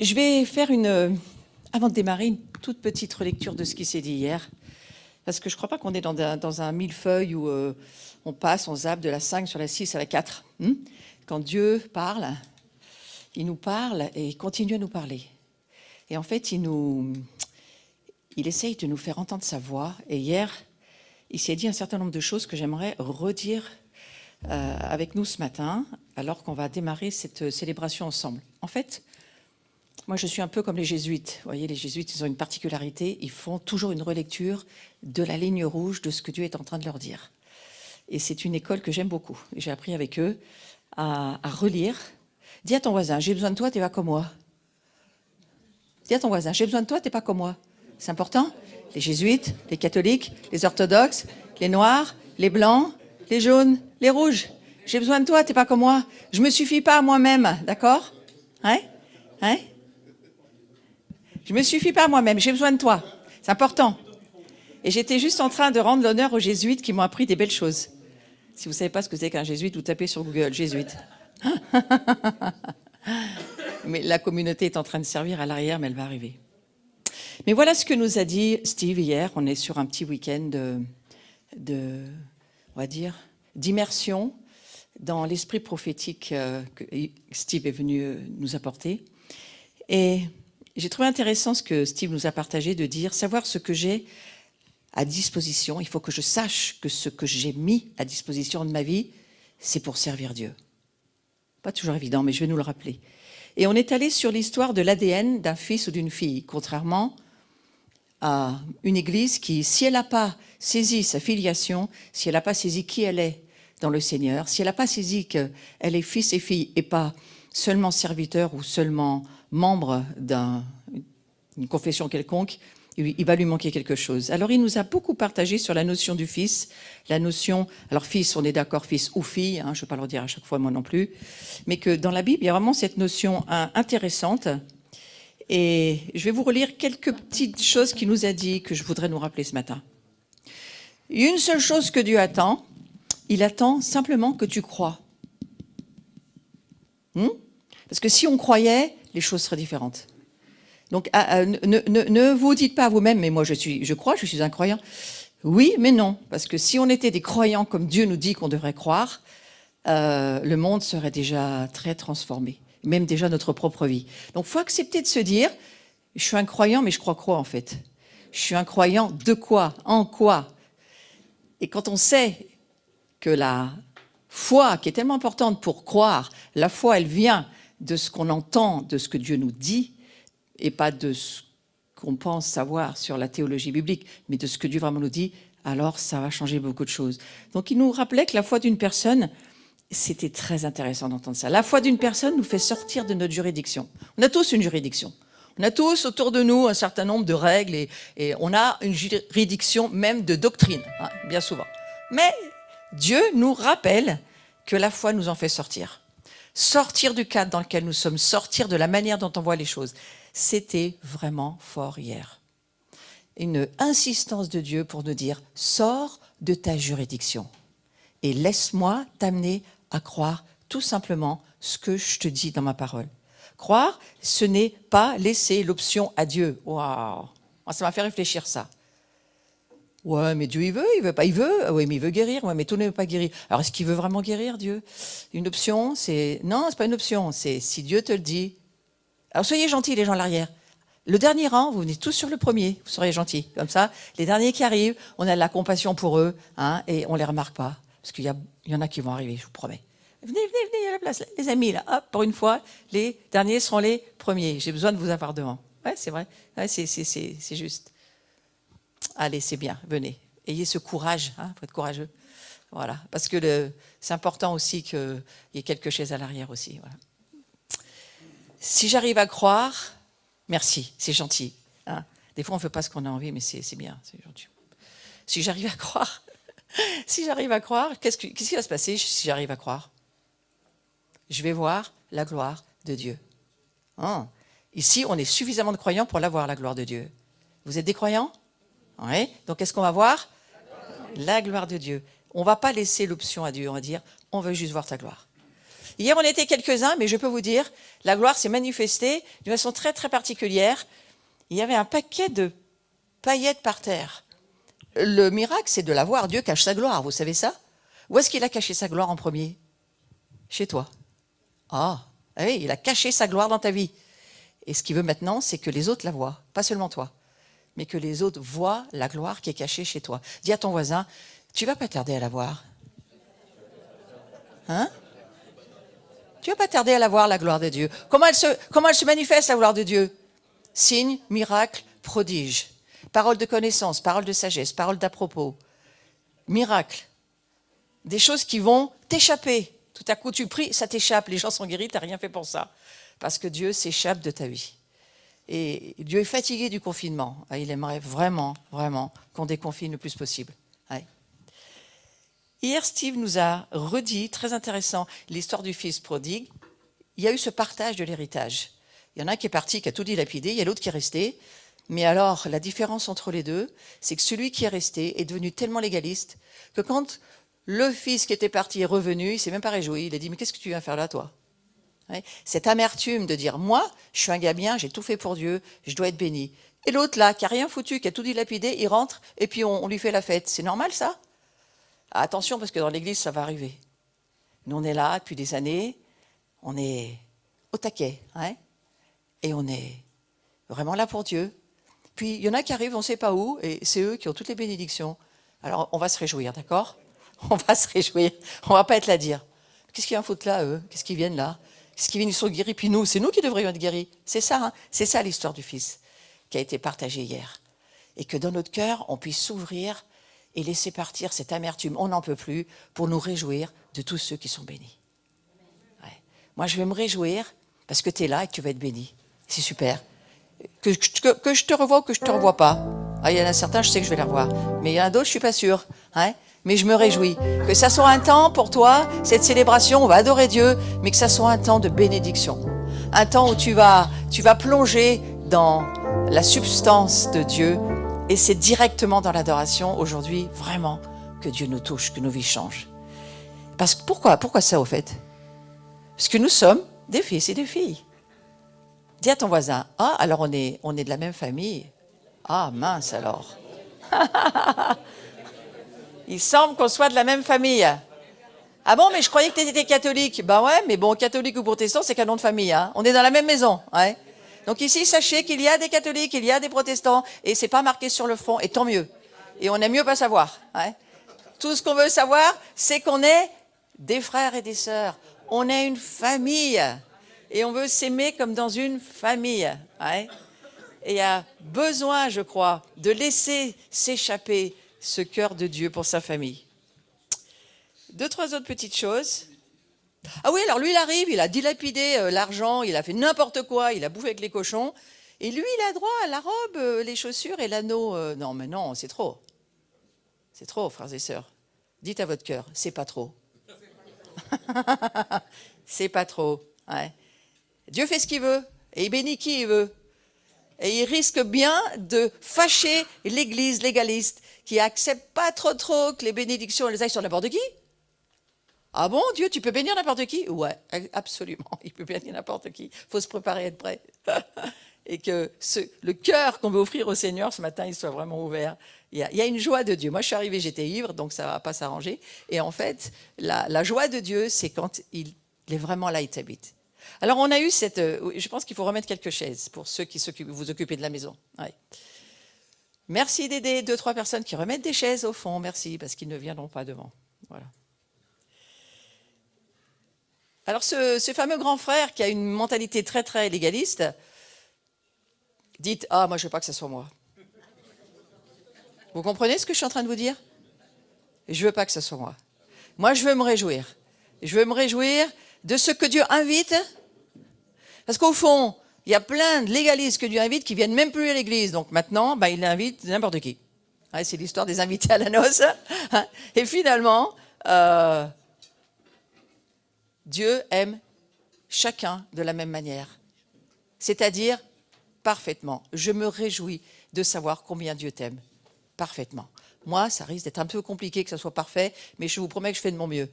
Je vais faire avant de démarrer, une toute petite relecture de ce qui s'est dit hier. Parce que je ne crois pas qu'on est dans un millefeuille où on passe, on zappe de la 5 sur la 6 à la 4. Quand Dieu parle, il nous parle et il continue à nous parler. Et en fait, il essaye de nous faire entendre sa voix. Et hier, il s'est dit un certain nombre de choses que j'aimerais redire avec nous ce matin, alors qu'on va démarrer cette célébration ensemble. En fait, moi, je suis un peu comme les jésuites. Vous voyez, les jésuites, ils ont une particularité. Ils font toujours une relecture de la ligne rouge de ce que Dieu est en train de leur dire. Et c'est une école que j'aime beaucoup. J'ai appris avec eux à relire. Dis à ton voisin, j'ai besoin de toi, t'es pas comme moi. Dis à ton voisin, j'ai besoin de toi, t'es pas comme moi. C'est important. Les jésuites, les catholiques, les orthodoxes, les noirs, les blancs, les jaunes, les rouges. J'ai besoin de toi, t'es pas comme moi. Je me suffis pas à moi-même, d'accord? Hein? Je me suffis pas à moi-même, j'ai besoin de toi. C'est important. Et j'étais juste en train de rendre l'honneur aux jésuites qui m'ont appris des belles choses. Si vous ne savez pas ce que c'est qu'un jésuite, vous tapez sur Google, jésuite. Mais la communauté est en train de servir à l'arrière, mais elle va arriver. Mais voilà ce que nous a dit Steve hier. On est sur un petit week-end on va dire, d'immersion dans l'esprit prophétique que Steve est venu nous apporter. Et j'ai trouvé intéressant ce que Steve nous a partagé, de dire, savoir ce que j'ai à disposition. Il faut que je sache que ce que j'ai mis à disposition de ma vie, c'est pour servir Dieu. Pas toujours évident, mais je vais nous le rappeler. Et on est allé sur l'histoire de l'ADN d'un fils ou d'une fille, contrairement à une église qui, si elle n'a pas saisi sa filiation, si elle n'a pas saisi qui elle est dans le Seigneur, si elle n'a pas saisi qu'elle est fils et fille et pas seulement serviteur ou seulement membre d'une confession quelconque, il va lui manquer quelque chose. Alors il nous a beaucoup partagé sur la notion du fils, la notion, alors fils, on est d'accord, fils ou fille, je ne vais pas le dire à chaque fois moi non plus, mais que dans la Bible, il y a vraiment cette notion intéressante. Et je vais vous relire quelques petites choses qu'il nous a dit, que je voudrais nous rappeler ce matin. Une seule chose que Dieu attend, il attend simplement que tu crois. Parce que si on croyait, les choses seraient différentes. Donc, ne vous dites pas à vous-même, mais moi je crois, je suis un croyant. Oui, mais non. Parce que si on était des croyants comme Dieu nous dit qu'on devrait croire, le monde serait déjà très transformé. Même déjà notre propre vie. Donc, il faut accepter de se dire, je suis un croyant, mais je crois quoi en fait? Je suis un croyant de quoi? En quoi? Et quand on sait que la foi, qui est tellement importante pour croire, la foi, elle vient de ce qu'on entend, de ce que Dieu nous dit, et pas de ce qu'on pense savoir sur la théologie biblique, mais de ce que Dieu vraiment nous dit, alors ça va changer beaucoup de choses. Donc il nous rappelait que la foi d'une personne, c'était très intéressant d'entendre ça. La foi d'une personne nous fait sortir de notre juridiction. On a tous une juridiction. On a tous autour de nous un certain nombre de règles et on a une juridiction même de doctrine, bien souvent. Mais Dieu nous rappelle que la foi nous en fait sortir. Sortir du cadre dans lequel nous sommes, sortir de la manière dont on voit les choses. C'était vraiment fort hier. Une insistance de Dieu pour nous dire « Sors de ta juridiction et laisse-moi t'amener à croire tout simplement ce que je te dis dans ma parole. » Croire, ce n'est pas laisser l'option à Dieu. Waouh, ça m'a fait réfléchir ça. Ouais, mais Dieu, il veut pas, il veut. Oui, mais il veut guérir. Ouais, mais tout ne veut pas guérir. Alors, est-ce qu'il veut vraiment guérir, Dieu? Une option, c'est... Non, c'est pas une option. C'est si Dieu te le dit. Alors, soyez gentils, les gens à l'arrière. Le dernier rang, vous venez tous sur le premier. Vous serez gentils. Comme ça, les derniers qui arrivent, on a de la compassion pour eux, et on les remarque pas. Parce qu'il y en a qui vont arriver, je vous promets. Venez, il y a la place. Les amis, là, hop, pour une fois, les derniers seront les premiers. J'ai besoin de vous avoir devant. Ouais, c'est vrai. Ouais, c'est juste. Allez, c'est bien, venez. Ayez ce courage, il faut être courageux. Voilà, parce que c'est important aussi qu'il y ait quelques chaises à l'arrière aussi. Voilà. Si j'arrive à croire, merci, c'est gentil. Des fois, on ne fait pas ce qu'on a envie, mais c'est bien, c'est gentil. Si j'arrive à croire, qu'est-ce qui va se passer si j'arrive à croire? Je vais voir la gloire de Dieu. Ici, on est suffisamment de croyants pour la voir, la gloire de Dieu. Vous êtes des croyants? Oui. Donc, qu'est-ce qu'on va voir? La gloire de Dieu. On ne va pas laisser l'option à Dieu, on va dire, on veut juste voir ta gloire. Hier, on était quelques-uns, mais je peux vous dire, la gloire s'est manifestée d'une façon très, très particulière. Il y avait un paquet de paillettes par terre. Le miracle, c'est de la voir. Dieu cache sa gloire, vous savez ça? Où est-ce qu'il a caché sa gloire en premier? Chez toi. Ah, oui, il a caché sa gloire dans ta vie. Et ce qu'il veut maintenant, c'est que les autres la voient, pas seulement toi, mais que les autres voient la gloire qui est cachée chez toi. Dis à ton voisin, tu vas pas tarder à la voir. Hein? Tu vas pas tarder à la voir, la gloire de Dieu. Comment elle se manifeste, la gloire de Dieu? Signes, miracles, prodiges. Paroles de connaissance, paroles de sagesse, paroles d'à propos. Miracles. Des choses qui vont t'échapper. Tout à coup, tu pries, ça t'échappe. Les gens sont guéris, tu n'as rien fait pour ça. Parce que Dieu s'échappe de ta vie. Et Dieu est fatigué du confinement. Il aimerait vraiment, vraiment qu'on déconfine le plus possible. Ouais. Hier, Steve nous a redit, très intéressant, l'histoire du fils prodigue. Il y a eu ce partage de l'héritage. Il y en a un qui est parti, qui a tout dilapidé, il y a l'autre qui est resté. Mais alors, la différence entre les deux, c'est que celui qui est resté est devenu tellement légaliste que quand le fils qui était parti est revenu, il ne s'est même pas réjoui. Il a dit, mais qu'est-ce que tu viens faire là, toi? Ouais. Cette amertume de dire, moi, je suis un gars bien, j'ai tout fait pour Dieu, je dois être béni. Et l'autre là, qui n'a rien foutu, qui a tout dilapidé, il rentre et puis on lui fait la fête. C'est normal ça? Attention, parce que dans l'église, ça va arriver. Nous, on est là depuis des années, on est au taquet, hein, et on est vraiment là pour Dieu. Puis, il y en a qui arrivent, on ne sait pas où, et c'est eux qui ont toutes les bénédictions. Alors, on va se réjouir, d'accord? On va se réjouir, on ne va pas être là à dire. Qu'est-ce qu'ils en foutent là, eux? Qu'est-ce qu'ils viennent là? Qu'est-ce qu'ils viennent, ils sont guéris, puis nous, c'est nous qui devrions être guéris. C'est ça, hein? C'est ça l'histoire du Fils qui a été partagée hier. Et que dans notre cœur, on puisse s'ouvrir et laisser partir cette amertume, on n'en peut plus, pour nous réjouir de tous ceux qui sont bénis. Ouais. Moi, je vais me réjouir parce que tu es là et que tu vas être béni. C'est super. Que je te revoie ou que je ne te revois pas. Ah, il y en a certains, je sais que je vais les revoir. Mais il y en a d'autres, je ne suis pas sûre. Hein? Mais je me réjouis. Que ça soit un temps pour toi, cette célébration, on va adorer Dieu, mais que ça soit un temps de bénédiction. Un temps où tu vas plonger dans la substance de Dieu. Et c'est directement dans l'adoration, aujourd'hui, vraiment, que Dieu nous touche, que nos vies changent. Parce que pourquoi ça, au fait? Parce que nous sommes des fils et des filles. Dis à ton voisin, ah, alors on est de la même famille. Ah, mince alors. Il semble qu'on soit de la même famille. Ah bon, mais je croyais que tu étais catholique. Ben ouais, mais bon, catholique ou protestant, c'est qu'un nom de famille. Hein. On est dans la même maison. Ouais. Donc ici, sachez qu'il y a des catholiques, il y a des protestants, et c'est pas marqué sur le front, et tant mieux. Et on aime mieux pas savoir. Ouais. Tout ce qu'on veut savoir, c'est qu'on est des frères et des sœurs. On est une famille. Et on veut s'aimer comme dans une famille. Ouais. Et il y a besoin, je crois, de laisser s'échapper ce cœur de Dieu pour sa famille. 2, 3 autres petites choses. Ah oui, alors lui, il arrive, il a dilapidé l'argent, il a fait n'importe quoi, il a bouffé avec les cochons. Et lui, il a droit à la robe, les chaussures et l'anneau. Non, mais non, c'est trop. C'est trop, frères et sœurs. Dites à votre cœur, c'est pas trop. C'est pas trop. Ouais. Dieu fait ce qu'il veut, et il bénit qui il veut. Et il risque bien de fâcher l'Église légaliste qui accepte pas trop que les bénédictions les aillent sur n'importe qui. Ah bon, Dieu, tu peux bénir n'importe qui? Ouais, absolument, il peut bénir n'importe qui. Il faut se préparer à être prêt. Et que le cœur qu'on veut offrir au Seigneur ce matin, il soit vraiment ouvert. Il y a une joie de Dieu. Moi, je suis arrivée, j'étais ivre, donc ça ne va pas s'arranger. Et en fait, la joie de Dieu, c'est quand il est vraiment là, il t'habite. Alors, on a eu cette... je pense qu'il faut remettre quelques chaises pour ceux qui vous occupez de la maison. Ouais. Merci d'aider 2, 3 personnes qui remettent des chaises au fond. Merci, parce qu'ils ne viendront pas devant. Voilà. Alors, ce fameux grand frère qui a une mentalité très, très légaliste, dites « Ah, moi, je ne veux pas que ce soit moi. » Vous comprenez ce que je suis en train de vous dire? Je ne veux pas que ce soit moi. Moi, je veux me réjouir. Je veux me réjouir de ce que Dieu invite. Parce qu'au fond, il y a plein de légalistes que Dieu invite qui ne viennent même plus à l'église. Donc maintenant, il invite n'importe qui. Ouais, c'est l'histoire des invités à la noce. Et finalement, Dieu aime chacun de la même manière. C'est-à-dire parfaitement. Je me réjouis de savoir combien Dieu t'aime. Parfaitement. Moi, ça risque d'être un peu compliqué que ça soit parfait, mais je vous promets que je fais de mon mieux.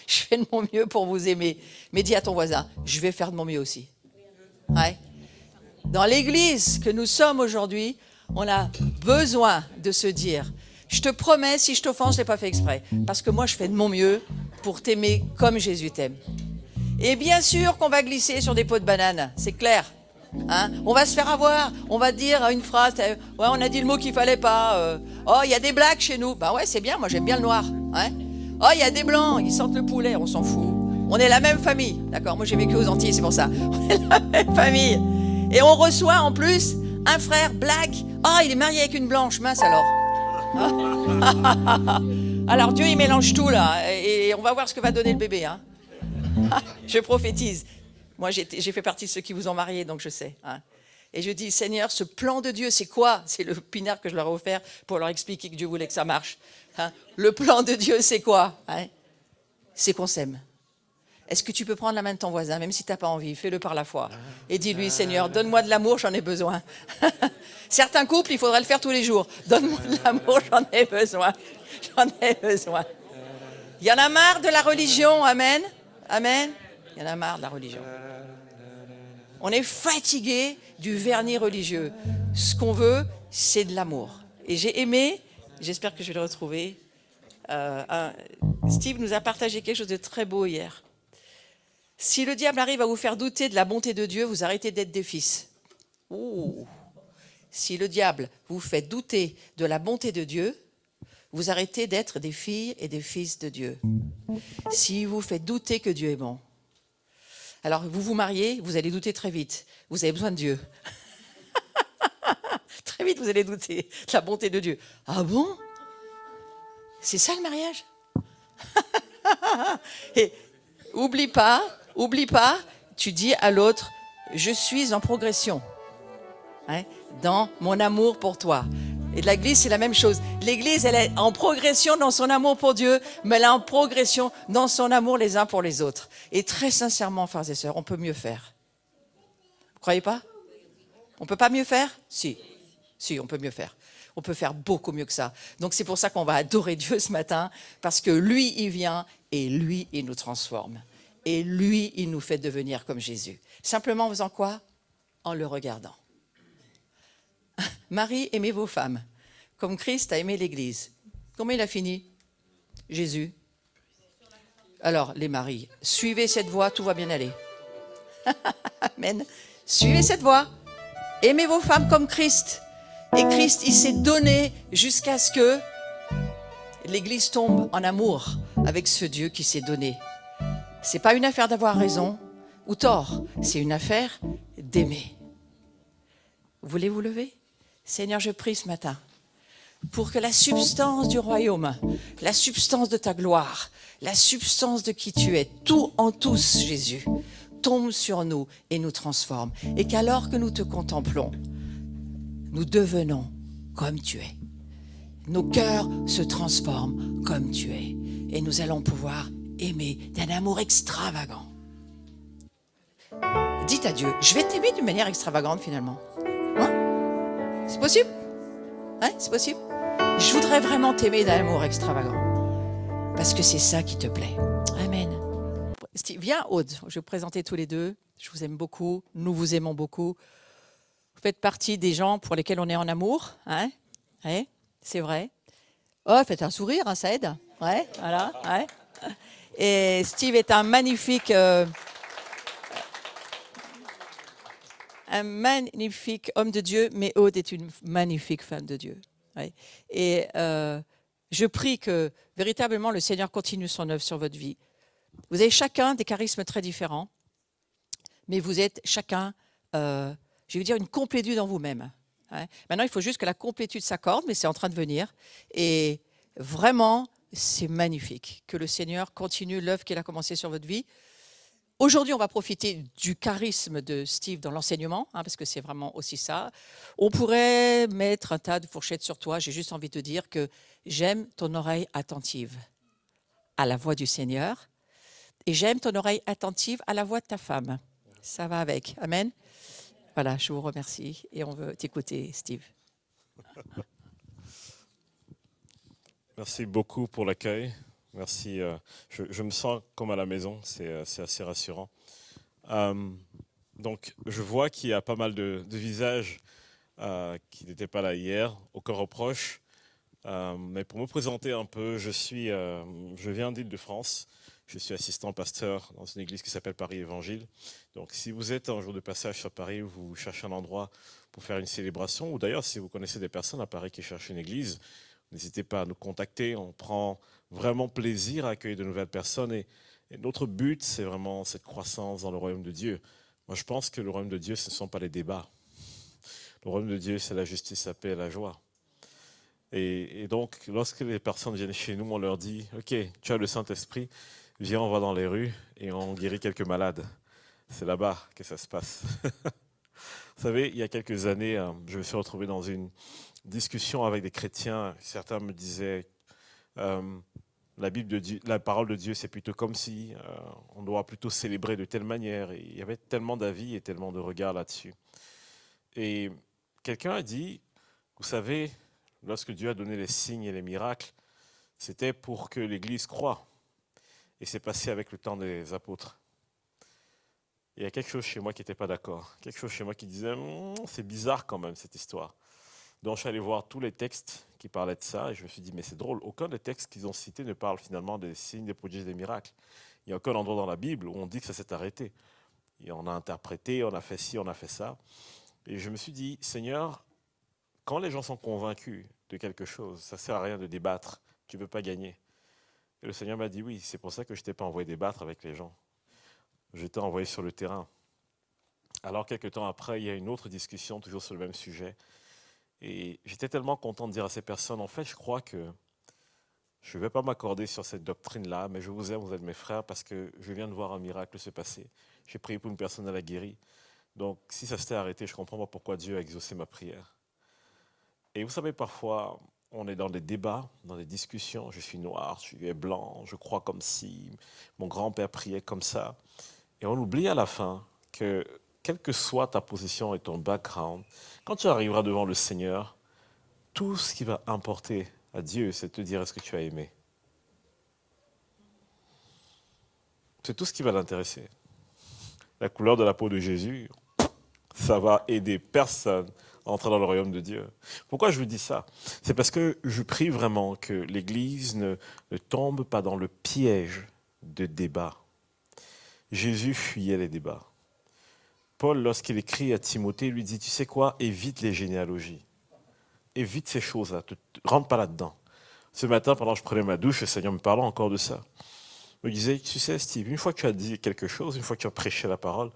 Je fais de mon mieux pour vous aimer. Mais dis à ton voisin, je vais faire de mon mieux aussi. Ouais. Dans l'église que nous sommes aujourd'hui, on a besoin de se dire, je te promets, si je t'offense, je ne l'ai pas fait exprès. Parce que moi, je fais de mon mieux pour t'aimer comme Jésus t'aime. Et bien sûr qu'on va glisser sur des pots de banane, c'est clair. Hein, on va se faire avoir, on va dire une phrase, ouais, on a dit le mot qu'il fallait pas. Oh, il y a des blacks chez nous. Ben ouais, c'est bien, moi j'aime bien le noir. Hein. Oh, il y a des blancs, ils sentent le poulet, on s'en fout. On est la même famille, d'accord. Moi j'ai vécu aux Antilles, c'est pour ça. On est la même famille. Et on reçoit en plus un frère black. Oh, il est marié avec une blanche, mince alors. Alors Dieu il mélange tout là, et on va voir ce que va donner le bébé. Hein. Je prophétise. Moi, j'ai fait partie de ceux qui vous ont mariés, donc je sais. Hein. Et je dis, Seigneur, ce plan de Dieu, c'est quoi? C'est le pinard que je leur ai offert pour leur expliquer que Dieu voulait que ça marche. Hein. Le plan de Dieu, c'est quoi? Hein. C'est qu'on s'aime. Est-ce que tu peux prendre la main de ton voisin, même si tu n'as pas envie? Fais-le par la foi. Et dis-lui, Seigneur, donne-moi de l'amour, j'en ai besoin. Certains couples, il faudrait le faire tous les jours. Donne-moi de l'amour, j'en ai besoin. J'en ai besoin. Il y en a marre de la religion, amen. Amen. Il y en a marre de la religion. On est fatigué du vernis religieux. Ce qu'on veut, c'est de l'amour. Et j'ai aimé, j'espère que je vais le retrouver, Steve nous a partagé quelque chose de très beau hier. Si le diable arrive à vous faire douter de la bonté de Dieu, vous arrêtez d'être des fils. Ouh. Si le diable vous fait douter de la bonté de Dieu, vous arrêtez d'être des filles et des fils de Dieu. Si vous faites douter que Dieu est bon, alors vous vous mariez, vous allez douter très vite. Vous avez besoin de Dieu. Très vite, vous allez douter de la bonté de Dieu. Ah bon? C'est ça le mariage? Et oublie pas, tu dis à l'autre, je suis en progression, hein, dans mon amour pour toi. Et de l'Église, c'est la même chose. L'Église, elle est en progression dans son amour pour Dieu, mais elle est en progression dans son amour les uns pour les autres. Et très sincèrement, frères et sœurs, on peut mieux faire. Vous croyez pas? On peut pas mieux faire? Si, on peut mieux faire. On peut faire beaucoup mieux que ça. Donc c'est pour ça qu'on va adorer Dieu ce matin, parce que lui, il vient et lui, il nous transforme. Et lui, il nous fait devenir comme Jésus. Simplement en faisant quoi? En le regardant. Marie, aimez vos femmes, comme Christ a aimé l'Église. Comment il a fini? Jésus. Alors, les maris, suivez cette voie, tout va bien aller. Amen. Suivez cette voie. Aimez vos femmes comme Christ. Et Christ, il s'est donné jusqu'à ce que l'Église tombe en amour avec ce Dieu qui s'est donné. Ce n'est pas une affaire d'avoir raison ou tort, c'est une affaire d'aimer. Voulez vous lever? Seigneur, je prie ce matin pour que la substance du royaume, la substance de ta gloire, la substance de qui tu es, tout en tous, Jésus, tombe sur nous et nous transforme. Et qu'alors que nous te contemplons, nous devenons comme tu es. Nos cœurs se transforment comme tu es. Et nous allons pouvoir aimer d'un amour extravagant. Dites à Dieu, je vais t'aimer d'une manière extravagante finalement. Hein? C'est possible? Hein? C'est possible? Je voudrais vraiment t'aimer d'un amour extravagant. Parce que c'est ça qui te plaît. Amen. Steve, viens Aude, je vais vous présenter tous les deux. Je vous aime beaucoup, nous vous aimons beaucoup. Vous faites partie des gens pour lesquels on est en amour. Hein? Ouais, c'est vrai. Oh, faites un sourire, hein, ça aide. Ouais, voilà. Ouais. Et Steve est un magnifique homme de Dieu, mais Aude est une magnifique femme de Dieu. Ouais. Et je prie que véritablement le Seigneur continue son œuvre sur votre vie. Vous avez chacun des charismes très différents, mais vous êtes chacun, je vais dire, une complétude en vous-même. Ouais. Maintenant, il faut juste que la complétude s'accorde, mais c'est en train de venir. Et vraiment, c'est magnifique que le Seigneur continue l'œuvre qu'il a commencée sur votre vie. Aujourd'hui, on va profiter du charisme de Steve dans l'enseignement, hein, parce que c'est vraiment aussi ça. On pourrait mettre un tas de fourchettes sur toi. J'ai juste envie de te dire que j'aime ton oreille attentive à la voix du Seigneur et j'aime ton oreille attentive à la voix de ta femme. Ça va avec. Amen. Voilà, je vous remercie et on veut t'écouter, Steve. Merci beaucoup pour l'accueil. Merci. Je me sens comme à la maison, c'est assez rassurant. Euh, donc, je vois qu'il y a pas mal de visages qui n'étaient pas là hier. Aucun reproche. Mais pour me présenter un peu, je viens d'Île-de-France. Je suis assistant pasteur dans une église qui s'appelle Paris Évangile. Donc, si vous êtes un jour de passage sur Paris, ou vous cherchez un endroit pour faire une célébration, ou d'ailleurs si vous connaissez des personnes à Paris qui cherchent une église, n'hésitez pas à nous contacter. On prend vraiment plaisir à accueillir de nouvelles personnes. Et notre but, c'est vraiment cette croissance dans le royaume de Dieu. Moi, je pense que le royaume de Dieu, ce ne sont pas les débats. Le royaume de Dieu, c'est la justice, la paix et la joie. Et donc, lorsque les personnes viennent chez nous, on leur dit, OK, tu as le Saint-Esprit, viens, on va dans les rues et on guérit quelques malades. C'est là-bas que ça se passe. Vous savez, il y a quelques années, je me suis retrouvé dans une discussion avec des chrétiens. Certains me disaient, euh, la Bible de Dieu, la parole de Dieu, c'est plutôt comme si on doit plutôt célébrer de telle manière. Et il y avait tellement d'avis et tellement de regards là-dessus. Et quelqu'un a dit, vous savez, lorsque Dieu a donné les signes et les miracles, c'était pour que l'Église croie. Et c'est passé avec le temps des apôtres. Il y a quelque chose chez moi qui n'était pas d'accord. Quelque chose chez moi qui disait, c'est bizarre quand même cette histoire. Donc je suis allé voir tous les textes qui parlaient de ça et je me suis dit, mais c'est drôle, aucun des textes qu'ils ont cités ne parle finalement des signes, des prodiges, des miracles. Il n'y a aucun endroit dans la Bible où on dit que ça s'est arrêté. Et on a interprété, on a fait ci, on a fait ça. Et je me suis dit, Seigneur, quand les gens sont convaincus de quelque chose, ça ne sert à rien de débattre, tu ne veux pas gagner. Et le Seigneur m'a dit, oui, c'est pour ça que je ne t'ai pas envoyé débattre avec les gens. Je t'ai envoyé sur le terrain. Alors, quelques temps après, il y a une autre discussion, toujours sur le même sujet. Et j'étais tellement content de dire à ces personnes, en fait, je crois que je ne vais pas m'accorder sur cette doctrine-là, mais je vous aime, vous êtes mes frères, parce que je viens de voir un miracle se passer. J'ai prié pour une personne, elle a guéri. Donc, si ça s'était arrêté, je ne comprends pas pourquoi Dieu a exaucé ma prière. Et vous savez, parfois, on est dans des débats, dans des discussions. Je suis noir, je suis blanc, je crois comme si, mon grand-père priait comme ça. Et on oublie à la fin que, quelle que soit ta position et ton background, quand tu arriveras devant le Seigneur, tout ce qui va importer à Dieu, c'est de te dire est-ce que tu as aimé. C'est tout ce qui va l'intéresser. La couleur de la peau de Jésus, ça va aider personne à entrer dans le royaume de Dieu. Pourquoi je vous dis ça? C'est parce que je prie vraiment que l'Église ne tombe pas dans le piège de débat. Jésus fuyait les débats. Paul, lorsqu'il écrit à Timothée, lui dit, tu sais quoi, évite les généalogies. Évite ces choses-là, rentre pas là-dedans. Ce matin, pendant que je prenais ma douche, le Seigneur me parlait encore de ça. Il me disait, tu sais Steve, une fois que tu as dit quelque chose, une fois que tu as prêché la parole,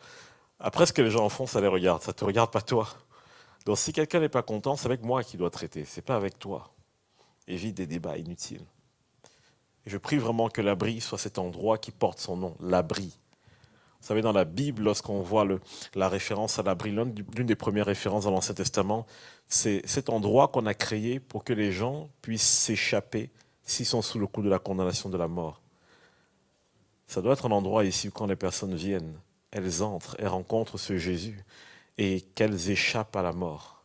après ce que les gens en font, ça les regarde, ça ne te regarde pas toi. Donc si quelqu'un n'est pas content, c'est avec moi qu'il doit traiter, c'est pas avec toi. Évite des débats inutiles. Et je prie vraiment que l'abri soit cet endroit qui porte son nom, l'abri. Vous savez, dans la Bible, lorsqu'on voit la référence à l'abri, l'une des premières références dans l'Ancien Testament, c'est cet endroit qu'on a créé pour que les gens puissent s'échapper s'ils sont sous le coup de la condamnation de la mort. Ça doit être un endroit ici où quand les personnes viennent, elles entrent, elles rencontrent ce Jésus et qu'elles échappent à la mort.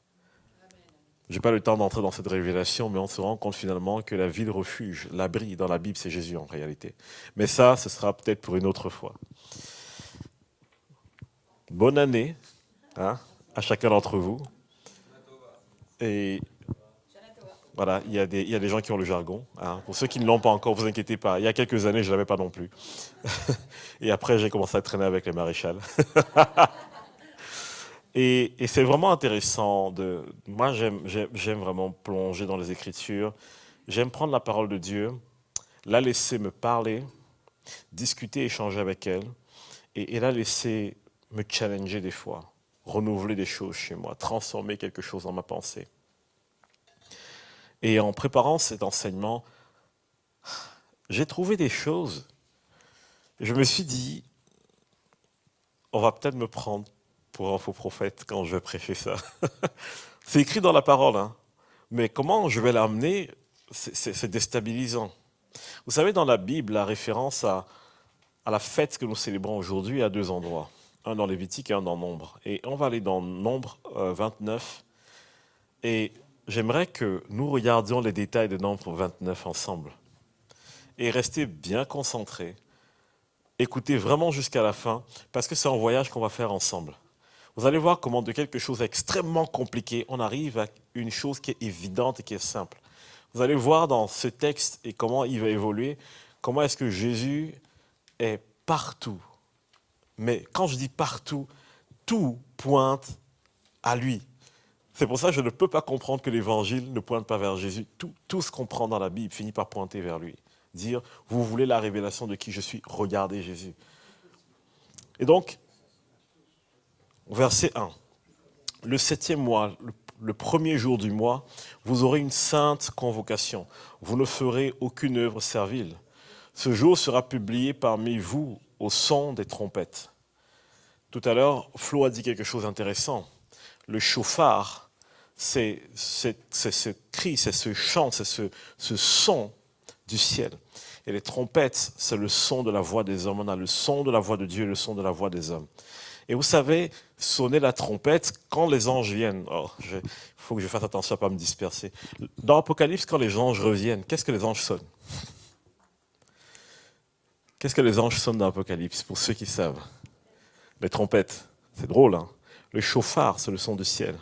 Je n'ai pas le temps d'entrer dans cette révélation, mais on se rend compte finalement que la ville refuge, l'abri dans la Bible, c'est Jésus en réalité. Mais ça, ce sera peut-être pour une autre fois. Bonne année, hein, à chacun d'entre vous. Et voilà, il y a des gens qui ont le jargon, hein. Pour ceux qui ne l'ont pas encore, vous inquiétez pas. Il y a quelques années, je ne l'avais pas non plus. Et après, j'ai commencé à traîner avec les maréchals. Et c'est vraiment intéressant. Moi, j'aime vraiment plonger dans les Écritures. J'aime prendre la parole de Dieu, la laisser me parler, discuter, échanger avec elle, et la laisser me challenger des fois, renouveler des choses chez moi, transformer quelque chose dans ma pensée. Et en préparant cet enseignement, j'ai trouvé des choses. Je me suis dit, on va peut-être me prendre pour un faux prophète quand je vais prêcher ça. C'est écrit dans la parole, hein. Mais comment je vais l'amener, c'est déstabilisant. Vous savez, dans la Bible, la référence à la fête que nous célébrons aujourd'hui à deux endroits. Un dans Lévitique et un dans Nombre. Et on va aller dans Nombre 29. Et j'aimerais que nous regardions les détails de Nombre 29 ensemble et rester bien concentrés, écouter vraiment jusqu'à la fin, parce que c'est un voyage qu'on va faire ensemble. Vous allez voir comment de quelque chose d'extrêmement compliqué, on arrive à une chose qui est évidente et qui est simple. Vous allez voir dans ce texte et comment il va évoluer, comment est-ce que Jésus est partout. Mais quand je dis partout, tout pointe à lui. C'est pour ça que je ne peux pas comprendre que l'évangile ne pointe pas vers Jésus. Tout ce qu'on prend dans la Bible finit par pointer vers lui. Dire, vous voulez la révélation de qui je suis, regardez Jésus. Et donc, verset 1. Le 7e mois, le premier jour du mois, vous aurez une sainte convocation. Vous ne ferez aucune œuvre servile. Ce jour sera publié parmi vous au son des trompettes. Tout à l'heure, Flo a dit quelque chose d'intéressant. Le chauffard, c'est ce cri, c'est ce chant, c'est ce son du ciel. Et les trompettes, c'est le son de la voix des hommes. On a le son de la voix de Dieu et le son de la voix des hommes. Et vous savez, sonner la trompette quand les anges viennent. Il faut que je fasse attention à ne pas me disperser. Dans l'Apocalypse, quand les anges reviennent, qu'est-ce que les anges sonnent? Qu'est-ce que les anges sonnent dans l'Apocalypse, pour ceux qui savent? Les trompettes. C'est drôle, hein? Le chauffard, c'est le son du ciel.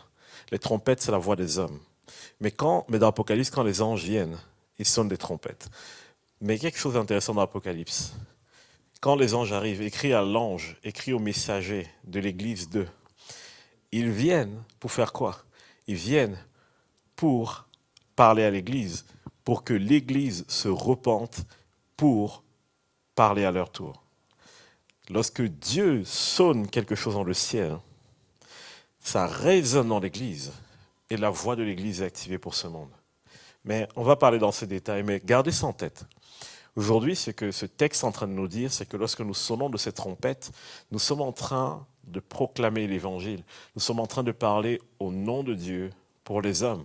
Les trompettes, c'est la voix des hommes. Mais dans l'Apocalypse, quand les anges viennent, ils sonnent des trompettes. Mais quelque chose d'intéressant dans l'Apocalypse. Quand les anges arrivent, écrit à l'ange, écrit au messager de l'église d'eux, ils viennent pour faire quoi? Ils viennent pour parler à l'église, pour que l'église se repente, pour parler à leur tour. Lorsque Dieu sonne quelque chose dans le ciel, ça résonne dans l'église et la voix de l'église est activée pour ce monde. Mais on va parler dans ces détails, mais gardez ça en tête. Aujourd'hui, ce que ce texte est en train de nous dire, c'est que lorsque nous sonnons de ces trompettes, nous sommes en train de proclamer l'évangile. Nous sommes en train de parler au nom de Dieu pour les hommes.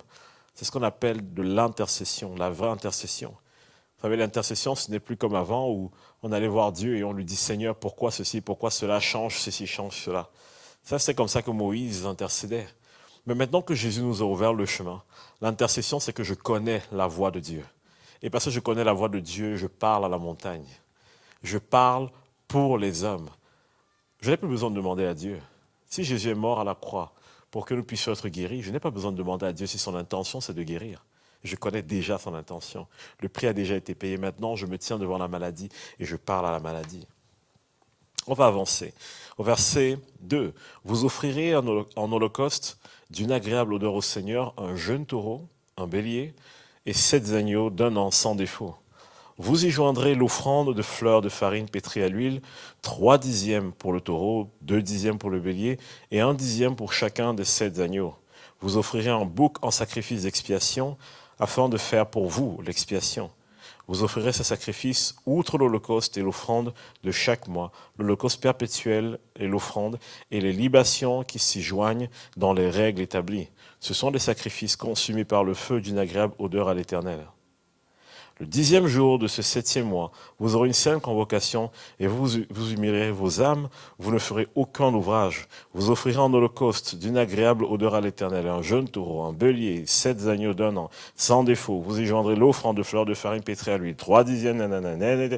C'est ce qu'on appelle de l'intercession, la vraie intercession. Vous savez, l'intercession, ce n'est plus comme avant où on allait voir Dieu et on lui dit « Seigneur, pourquoi ceci, pourquoi cela, change ceci, change cela ». Ça, c'est comme ça que Moïse intercédait. Mais maintenant que Jésus nous a ouvert le chemin, l'intercession, c'est que je connais la voix de Dieu. Et parce que je connais la voix de Dieu, je parle à la montagne. Je parle pour les hommes. Je n'ai plus besoin de demander à Dieu. Si Jésus est mort à la croix pour que nous puissions être guéris, je n'ai pas besoin de demander à Dieu si son intention, c'est de guérir. Je connais déjà son intention. Le prix a déjà été payé. Maintenant, je me tiens devant la maladie et je parle à la maladie. On va avancer. Au verset 2, vous offrirez en holocauste d'une agréable odeur au Seigneur un jeune taureau, un bélier et 7 agneaux d'un an sans défaut. Vous y joindrez l'offrande de fleurs de farine pétrie à l'huile, 3 dixièmes pour le taureau, 2 dixièmes pour le bélier et 1 dixième pour chacun des 7 agneaux. Vous offrirez un bouc en sacrifice d'expiation afin de faire pour vous l'expiation. Vous offrirez ce sacrifice outre l'holocauste et l'offrande de chaque mois, l'holocauste perpétuel et l'offrande, et les libations qui s'y joignent dans les règles établies. Ce sont des sacrifices consumés par le feu d'une agréable odeur à l'Éternel. Le 10e jour de ce 7e mois, vous aurez une sainte convocation et vous humilierez vos âmes, vous ne ferez aucun ouvrage. Vous offrirez en holocauste d'une agréable odeur à l'Éternel, un jeune taureau, un bélier, 7 agneaux d'un an, sans défaut. Vous y joindrez l'offrande de fleurs de farine pétrie à l'huile, 3 dixièmes, nanana.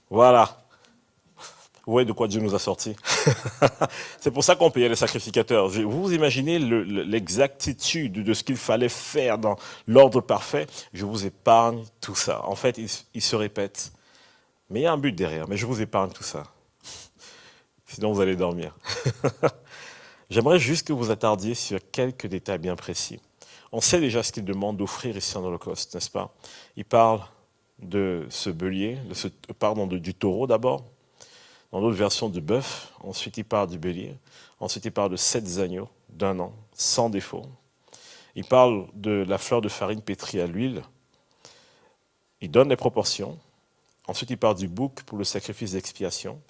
Voilà. Vous voyez de quoi Dieu nous a sortis. C'est pour ça qu'on payait les sacrificateurs. Vous imaginez l'exactitude de ce qu'il fallait faire dans l'ordre parfait. Je vous épargne tout ça. En fait, il se répète. Mais il y a un but derrière. Mais je vous épargne tout ça. Sinon, vous allez dormir. J'aimerais juste que vous attardiez sur quelques détails bien précis. On sait déjà ce qu'il demande d'offrir ici en holocauste, n'est-ce pas? Il parle de ce bélier, du taureau d'abord. Dans l'autre version du bœuf, ensuite il parle du bélier, ensuite il parle de 7 agneaux d'un an, sans défaut. Il parle de la fleur de farine pétrie à l'huile. Il donne les proportions. Ensuite il parle du bouc pour le sacrifice d'expiation.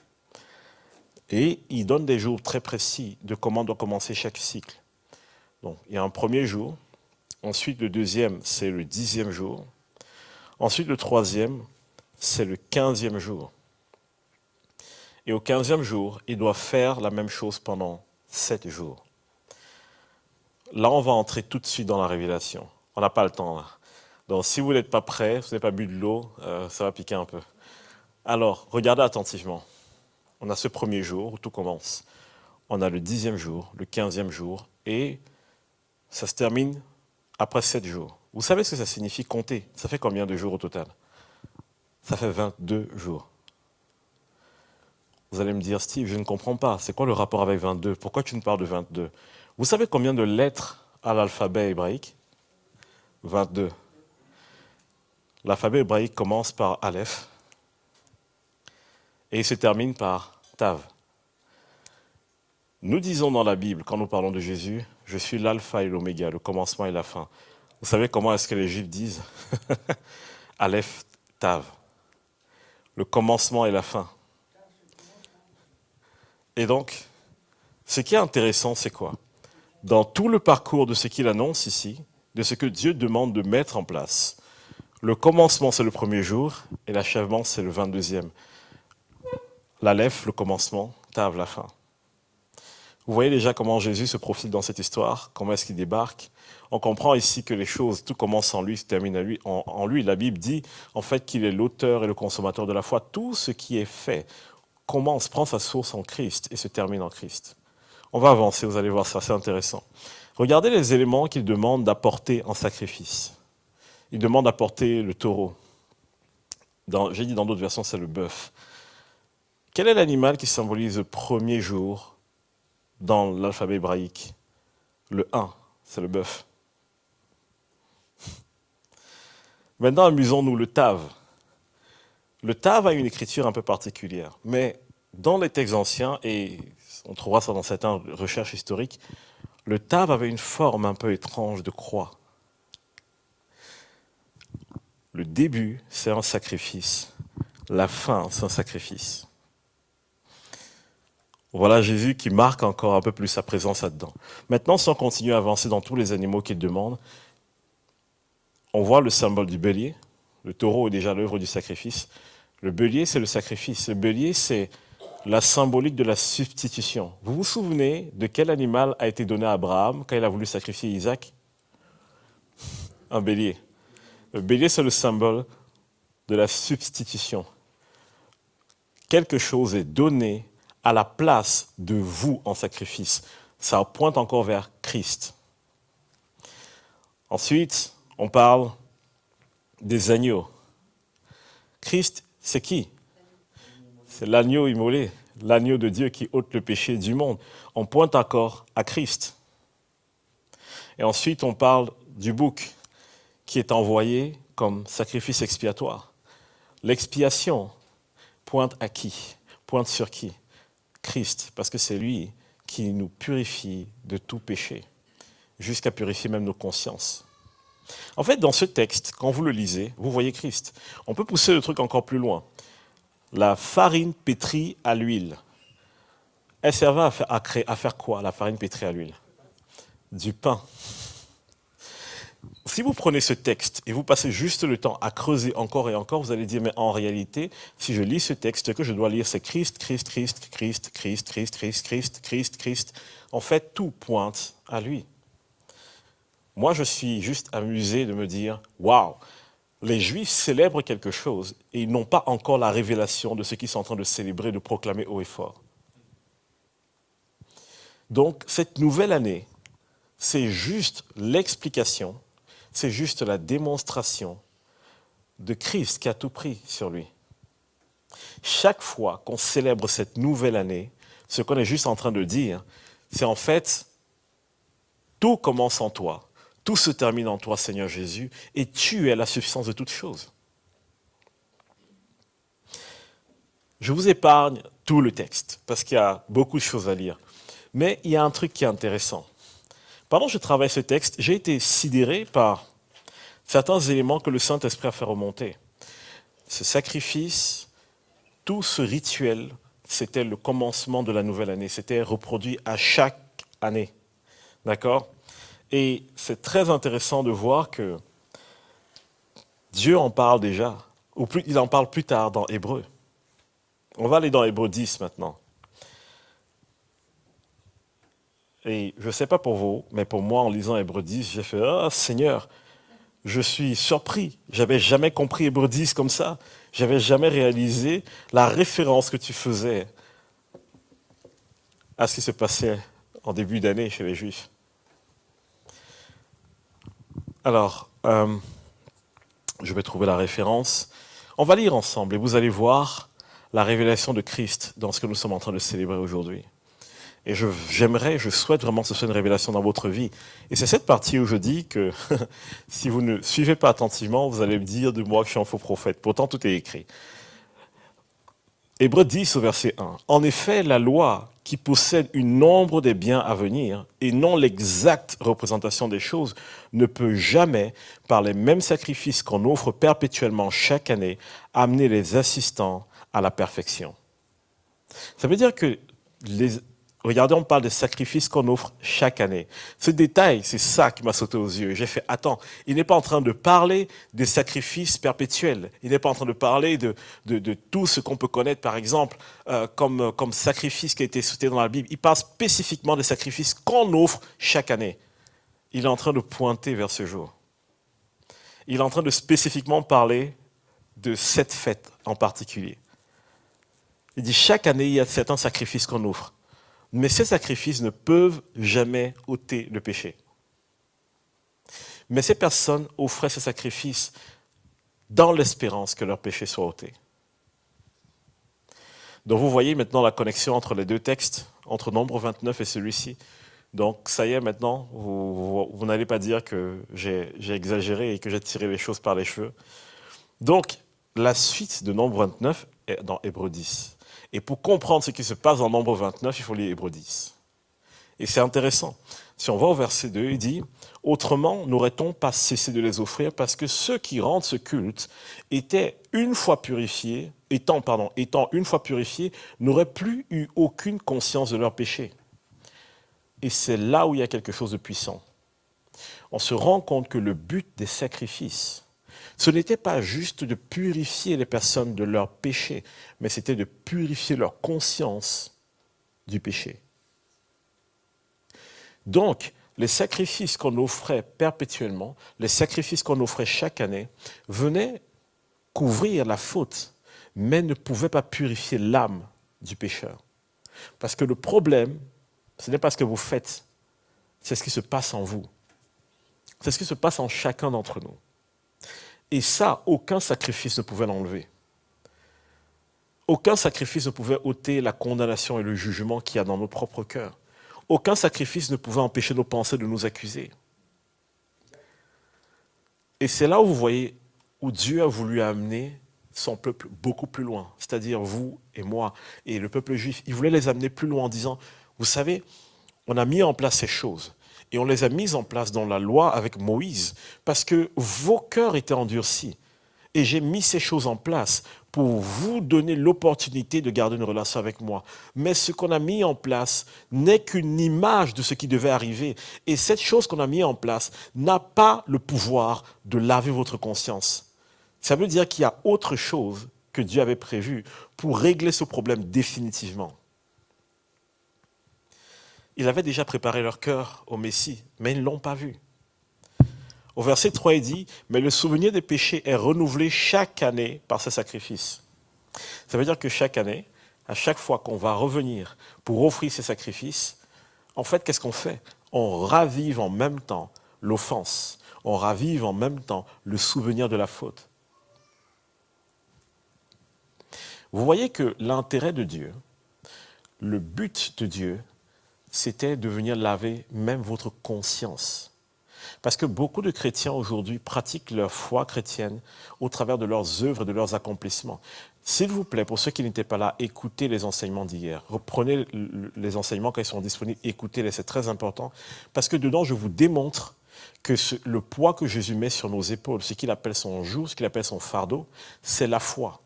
Et il donne des jours très précis de comment doit commencer chaque cycle. Donc il y a un premier jour, ensuite le deuxième c'est le 10e jour, ensuite le troisième c'est le 15e jour. Et au 15e jour, il doit faire la même chose pendant 7 jours. Là, on va entrer tout de suite dans la révélation. On n'a pas le temps là. Donc si vous n'êtes pas prêt, vous n'avez pas bu de l'eau, ça va piquer un peu. Alors, regardez attentivement. On a ce premier jour où tout commence. On a le 10e jour, le 15e jour, et ça se termine après 7 jours. Vous savez ce que ça signifie compter? Ça fait combien de jours au total? Ça fait 22 jours. Vous allez me dire, Steve, je ne comprends pas. C'est quoi le rapport avec 22? Pourquoi tu me parles de 22? Vous savez combien de lettres a l'alphabet hébraïque? 22. L'alphabet hébraïque commence par Aleph et il se termine par Tav. Nous disons dans la Bible, quand nous parlons de Jésus, je suis l'alpha et l'oméga, le commencement et la fin. Vous savez comment est-ce que les Juifs disent? Aleph, Tav. Le commencement et la fin. Et donc, ce qui est intéressant, c'est quoi? Dans tout le parcours de ce qu'il annonce ici, de ce que Dieu demande de mettre en place, le commencement, c'est le premier jour, et l'achèvement, c'est le 22e. L'Aleph, le commencement, Tav, la fin. Vous voyez déjà comment Jésus se profile dans cette histoire, comment est-ce qu'il débarque. On comprend ici que les choses, tout commence en lui, se termine à lui. En lui, la Bible dit en fait qu'il est l'auteur et le consommateur de la foi. Tout ce qui est fait commence, prend sa source en Christ et se termine en Christ. On va avancer, vous allez voir ça, c'est intéressant. Regardez les éléments qu'il demande d'apporter en sacrifice. Il demande d'apporter le taureau. J'ai dit dans d'autres versions, c'est le bœuf. Quel est l'animal qui symbolise le premier jour dans l'alphabet hébraïque? Le 1, c'est le bœuf. Maintenant, amusons-nous, le Tav. Le Tav a une écriture un peu particulière, mais dans les textes anciens, et on trouvera ça dans certaines recherches historiques, le Tav avait une forme un peu étrange de croix. Le début, c'est un sacrifice. La fin, c'est un sacrifice. Voilà Jésus qui marque encore un peu plus sa présence là-dedans. Maintenant, si on continue à avancer dans tous les animaux qu'il demande, on voit le symbole du bélier. Le taureau est déjà l'œuvre du sacrifice. Le bélier, c'est le sacrifice. Le bélier, c'est la symbolique de la substitution. Vous vous souvenez de quel animal a été donné à Abraham quand il a voulu sacrifier Isaac? Un bélier. Le bélier, c'est le symbole de la substitution. Quelque chose est donné à la place de vous en sacrifice. Ça pointe encore vers Christ. Ensuite, on parle des agneaux. Christ, c'est qui? C'est l'agneau immolé, l'agneau de Dieu qui ôte le péché du monde. On pointe encore à Christ. Et ensuite, on parle du bouc qui est envoyé comme sacrifice expiatoire. L'expiation pointe à qui? Pointe sur qui? Christ, parce que c'est lui qui nous purifie de tout péché, jusqu'à purifier même nos consciences. En fait, dans ce texte, quand vous le lisez, vous voyez Christ. On peut pousser le truc encore plus loin. La farine pétrie à l'huile. Elle servait à faire quoi, la farine pétrie à l'huile? Du pain. Si vous prenez ce texte et vous passez juste le temps à creuser encore et encore, vous allez dire, mais en réalité, si je lis ce texte, ce que je dois lire, c'est Christ, Christ, Christ, Christ, Christ, Christ, Christ, Christ, Christ, Christ. En fait, tout pointe à lui. Moi, je suis juste amusé de me dire, waouh, les Juifs célèbrent quelque chose et ils n'ont pas encore la révélation de ce qu'ils sont en train de célébrer, de proclamer haut et fort. Donc, cette nouvelle année, c'est juste l'explication, c'est juste la démonstration de Christ qui a tout pris sur lui. Chaque fois qu'on célèbre cette nouvelle année, ce qu'on est juste en train de dire, c'est en fait, tout commence en toi, tout se termine en toi, Seigneur Jésus, et tu es la substance de toutes choses. Je vous épargne tout le texte, parce qu'il y a beaucoup de choses à lire. Mais il y a un truc qui est intéressant. Pendant que je travaille ce texte, j'ai été sidéré par certains éléments que le Saint-Esprit a fait remonter. Ce sacrifice, tout ce rituel, c'était le commencement de la nouvelle année. C'était reproduit à chaque année. D'accord? Et c'est très intéressant de voir que Dieu en parle déjà, ou plus, il en parle plus tard dans Hébreu. On va aller dans Hébreu 10 maintenant. Et je ne sais pas pour vous, mais pour moi, en lisant Hébreu 10, j'ai fait « Ah, Seigneur, je suis surpris. J'avais jamais compris Hébreux 10 comme ça. J'avais jamais réalisé la référence que tu faisais à ce qui se passait en début d'année chez les Juifs. Alors, je vais trouver la référence. On va lire ensemble et vous allez voir la révélation de Christ dans ce que nous sommes en train de célébrer aujourd'hui. Et je souhaite vraiment que ce soit une révélation dans votre vie. Et c'est cette partie où je dis que si vous ne suivez pas attentivement, vous allez me dire de moi que je suis un faux prophète. Pourtant, tout est écrit. Hébreux 10 au verset 1. En effet, la loi qui possède une nombre des biens à venir et non l'exacte représentation des choses ne peut jamais, par les mêmes sacrifices qu'on offre perpétuellement chaque année, amener les assistants à la perfection. Ça veut dire que regardez, on parle des sacrifices qu'on offre chaque année. Ce détail, c'est ça qui m'a sauté aux yeux. J'ai fait, attends, il n'est pas en train de parler des sacrifices perpétuels. Il n'est pas en train de parler de tout ce qu'on peut connaître, par exemple, comme sacrifice qui a été cité dans la Bible. Il parle spécifiquement des sacrifices qu'on offre chaque année. Il est en train de pointer vers ce jour. Il est en train de spécifiquement parler de cette fête en particulier. Il dit, chaque année, il y a certains sacrifices qu'on offre. Mais ces sacrifices ne peuvent jamais ôter le péché. Mais ces personnes offraient ces sacrifices dans l'espérance que leur péché soit ôté. Donc vous voyez maintenant la connexion entre les deux textes, entre Nombre 29 et celui-ci. Donc ça y est, maintenant, vous n'allez pas dire que j'ai exagéré et que j'ai tiré les choses par les cheveux. Donc la suite de Nombre 29 est dans Hébreux 10. Et pour comprendre ce qui se passe dans Nombre 29, il faut lire Hébreux 10. Et c'est intéressant. Si on va au verset 2, il dit « Autrement, n'aurait-on pas cessé de les offrir parce que ceux qui rendent ce culte étant une fois purifiés, n'auraient plus eu aucune conscience de leur péché. » Et c'est là où il y a quelque chose de puissant. On se rend compte que le but des sacrifices, ce n'était pas juste de purifier les personnes de leur péché, mais c'était de purifier leur conscience du péché. Donc, les sacrifices qu'on offrait perpétuellement, les sacrifices qu'on offrait chaque année, venaient couvrir la faute, mais ne pouvaient pas purifier l'âme du pécheur. Parce que le problème, ce n'est pas ce que vous faites, c'est ce qui se passe en vous. C'est ce qui se passe en chacun d'entre nous. Et ça, aucun sacrifice ne pouvait l'enlever. Aucun sacrifice ne pouvait ôter la condamnation et le jugement qu'il y a dans nos propres cœurs. Aucun sacrifice ne pouvait empêcher nos pensées de nous accuser. Et c'est là où vous voyez, où Dieu a voulu amener son peuple beaucoup plus loin, c'est-à-dire vous et moi et le peuple juif. Il voulait les amener plus loin en disant, vous savez, on a mis en place ces choses. Et on les a mises en place dans la loi avec Moïse, parce que vos cœurs étaient endurcis. Et j'ai mis ces choses en place pour vous donner l'opportunité de garder une relation avec moi. Mais ce qu'on a mis en place n'est qu'une image de ce qui devait arriver. Et cette chose qu'on a mis en place n'a pas le pouvoir de laver votre conscience. Ça veut dire qu'il y a autre chose que Dieu avait prévu pour régler ce problème définitivement. Il avait déjà préparé leur cœur au Messie, mais ils ne l'ont pas vu. Au verset 3, il dit « Mais le souvenir des péchés est renouvelé chaque année par ces sacrifices. » Ça veut dire que chaque année, à chaque fois qu'on va revenir pour offrir ces sacrifices, en fait, qu'est-ce qu'on fait? On ravive en même temps l'offense. On ravive en même temps le souvenir de la faute. Vous voyez que l'intérêt de Dieu, le but de Dieu, c'était de venir laver même votre conscience. Parce que beaucoup de chrétiens aujourd'hui pratiquent leur foi chrétienne au travers de leurs œuvres et de leurs accomplissements. S'il vous plaît, pour ceux qui n'étaient pas là, écoutez les enseignements d'hier. Reprenez les enseignements quand ils sont disponibles, écoutez-les, c'est très important. Parce que dedans, je vous démontre que le poids que Jésus met sur nos épaules, ce qu'il appelle son joug, ce qu'il appelle son fardeau, c'est la foi.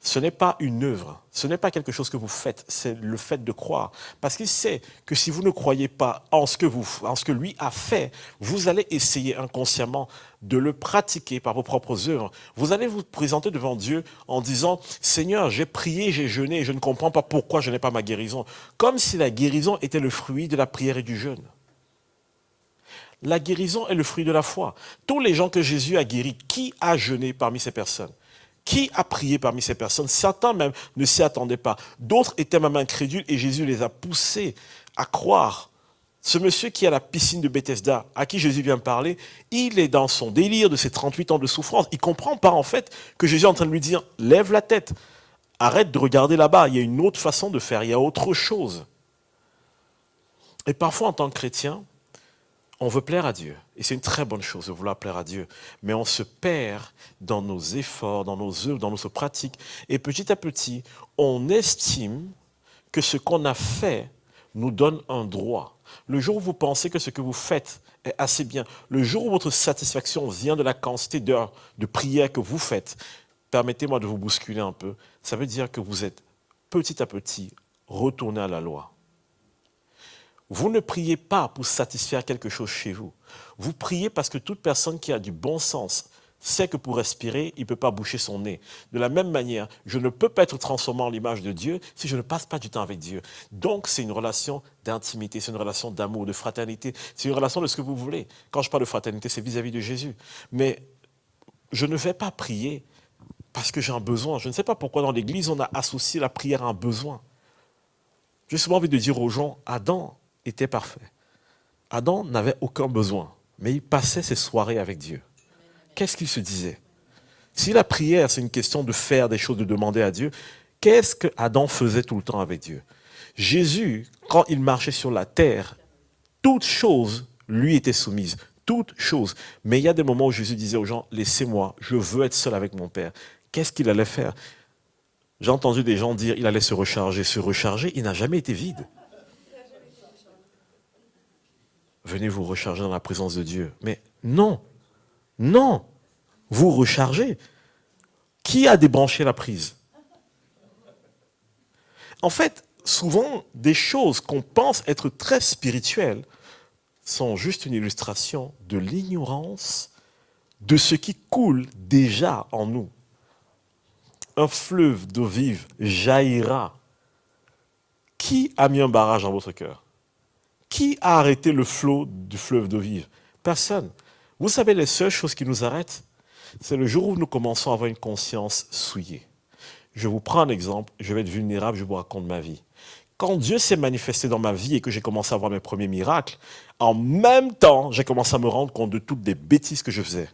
Ce n'est pas une œuvre, ce n'est pas quelque chose que vous faites, c'est le fait de croire. Parce qu'il sait que si vous ne croyez pas en ce que lui a fait, vous allez essayer inconsciemment de le pratiquer par vos propres œuvres. Vous allez vous présenter devant Dieu en disant « Seigneur, j'ai prié, j'ai jeûné et je ne comprends pas pourquoi je n'ai pas ma guérison. » Comme si la guérison était le fruit de la prière et du jeûne. La guérison est le fruit de la foi. Tous les gens que Jésus a guéris, qui a jeûné parmi ces personnes? Qui a prié parmi ces personnes? Certains même ne s'y attendaient pas. D'autres étaient même incrédules et Jésus les a poussés à croire. Ce monsieur qui est à la piscine de Bethesda, à qui Jésus vient parler, il est dans son délire de ses 38 ans de souffrance. Il ne comprend pas en fait que Jésus est en train de lui dire « Lève la tête, arrête de regarder là-bas, il y a une autre façon de faire, il y a autre chose. » Et parfois en tant que chrétien, on veut plaire à Dieu. Et c'est une très bonne chose de vouloir plaire à Dieu. Mais on se perd dans nos efforts, dans nos œuvres, dans nos pratiques. Et petit à petit, on estime que ce qu'on a fait nous donne un droit. Le jour où vous pensez que ce que vous faites est assez bien, le jour où votre satisfaction vient de la quantité d'heures de prière que vous faites, permettez-moi de vous bousculer un peu, ça veut dire que vous êtes petit à petit retourné à la loi. Vous ne priez pas pour satisfaire quelque chose chez vous. Vous priez parce que toute personne qui a du bon sens sait que pour respirer, il ne peut pas boucher son nez. De la même manière, je ne peux pas être transformé en l'image de Dieu si je ne passe pas du temps avec Dieu. Donc, c'est une relation d'intimité, c'est une relation d'amour, de fraternité, c'est une relation de ce que vous voulez. Quand je parle de fraternité, c'est vis-à-vis de Jésus. Mais je ne vais pas prier parce que j'ai un besoin. Je ne sais pas pourquoi dans l'Église, on a associé la prière à un besoin. J'ai souvent envie de dire aux gens, Adam était parfait. Adam n'avait aucun besoin, mais il passait ses soirées avec Dieu. Qu'est-ce qu'il se disait? Si la prière, c'est une question de faire des choses, de demander à Dieu, qu'est-ce que Adam faisait tout le temps avec Dieu? Jésus, quand il marchait sur la terre, toute chose lui était soumise. Toute chose. Mais il y a des moments où Jésus disait aux gens, laissez-moi, je veux être seul avec mon Père. Qu'est-ce qu'il allait faire? J'ai entendu des gens dire, il allait se recharger. Se recharger, il n'a jamais été vide. Venez vous recharger dans la présence de Dieu. Mais non, non, vous rechargez. Qui a débranché la prise? En fait, souvent, des choses qu'on pense être très spirituelles sont juste une illustration de l'ignorance de ce qui coule déjà en nous. Un fleuve d'eau vive jaillira. Qui a mis un barrage dans votre cœur? Qui a arrêté le flot du fleuve d'eau vive? Personne. Vous savez, les seules choses qui nous arrêtent, c'est le jour où nous commençons à avoir une conscience souillée. Je vous prends un exemple, je vais être vulnérable, je vous raconte ma vie. Quand Dieu s'est manifesté dans ma vie et que j'ai commencé à voir mes premiers miracles, en même temps, j'ai commencé à me rendre compte de toutes les bêtises que je faisais.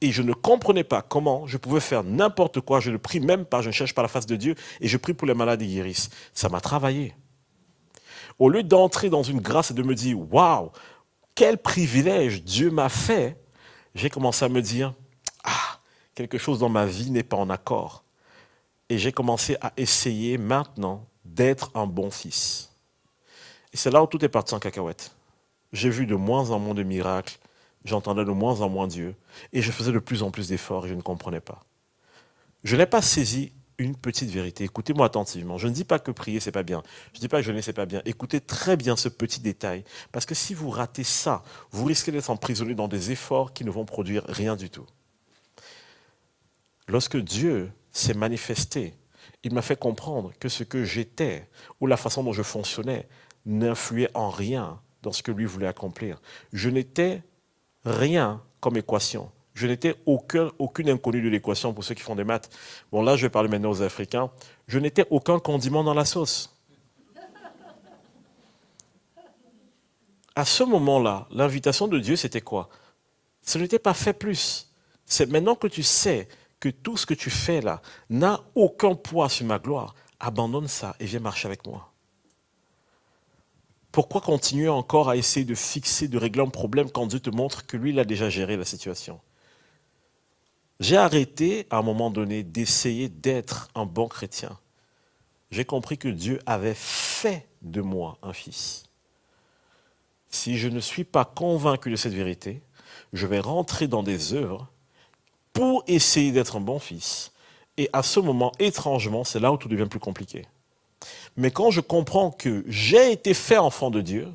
Et je ne comprenais pas comment je pouvais faire n'importe quoi, je ne prie même pas, je ne cherche pas la face de Dieu, et je prie pour les malades et guérissent. Ça m'a travaillé. Au lieu d'entrer dans une grâce et de me dire « Waouh, quel privilège Dieu m'a fait », j'ai commencé à me dire « Ah, quelque chose dans ma vie n'est pas en accord ». Et j'ai commencé à essayer maintenant d'être un bon fils. Et c'est là où tout est parti en cacahuète. J'ai vu de moins en moins de miracles, j'entendais de moins en moins Dieu, et je faisais de plus en plus d'efforts et je ne comprenais pas. Je n'ai pas saisi une petite vérité. Écoutez-moi attentivement. Je ne dis pas que prier, c'est pas bien. Je ne dis pas que jeûner, c'est pas bien. Écoutez très bien ce petit détail. Parce que si vous ratez ça, vous risquez d'être emprisonné dans des efforts qui ne vont produire rien du tout. Lorsque Dieu s'est manifesté, il m'a fait comprendre que ce que j'étais ou la façon dont je fonctionnais n'influait en rien dans ce que lui voulait accomplir. Je n'étais rien comme équation. Je n'étais aucune inconnue de l'équation pour ceux qui font des maths. Bon, là, je vais parler maintenant aux Africains. Je n'étais aucun condiment dans la sauce. À ce moment-là, l'invitation de Dieu, c'était quoi? Ce n'était pas fait plus. C'est maintenant que tu sais que tout ce que tu fais là n'a aucun poids sur ma gloire. Abandonne ça et viens marcher avec moi. Pourquoi continuer encore à essayer de fixer, de régler un problème quand Dieu te montre que lui, il a déjà géré la situation? J'ai arrêté à un moment donné d'essayer d'être un bon chrétien. J'ai compris que Dieu avait fait de moi un fils. Si je ne suis pas convaincu de cette vérité, je vais rentrer dans des œuvres pour essayer d'être un bon fils. Et à ce moment, étrangement, c'est là où tout devient plus compliqué. Mais quand je comprends que j'ai été fait enfant de Dieu,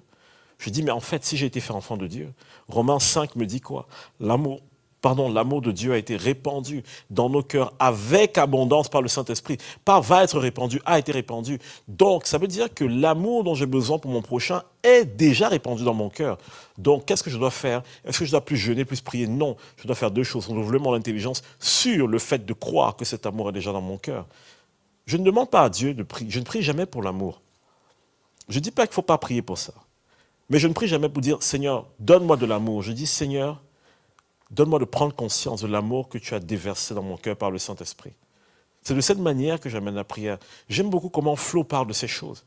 je dis, mais en fait, si j'ai été fait enfant de Dieu, Romains 5 me dit quoi? L'amour L'amour de Dieu a été répandu dans nos cœurs avec abondance par le Saint-Esprit. Pas va être répandu, a été répandu. Donc, ça veut dire que l'amour dont j'ai besoin pour mon prochain est déjà répandu dans mon cœur. Donc, qu'est-ce que je dois faire? Est-ce que je dois plus jeûner, plus prier? Non, je dois faire deux choses. Renouveler mon intelligence sur le fait de croire que cet amour est déjà dans mon cœur. Je ne demande pas à Dieu de prier. Je ne prie jamais pour l'amour. Je ne dis pas qu'il ne faut pas prier pour ça. Mais je ne prie jamais pour dire, Seigneur, donne-moi de l'amour. Je dis, Seigneur, donne-moi de prendre conscience de l'amour que tu as déversé dans mon cœur par le Saint-Esprit. C'est de cette manière que j'amène la prière. J'aime beaucoup comment Flo parle de ces choses.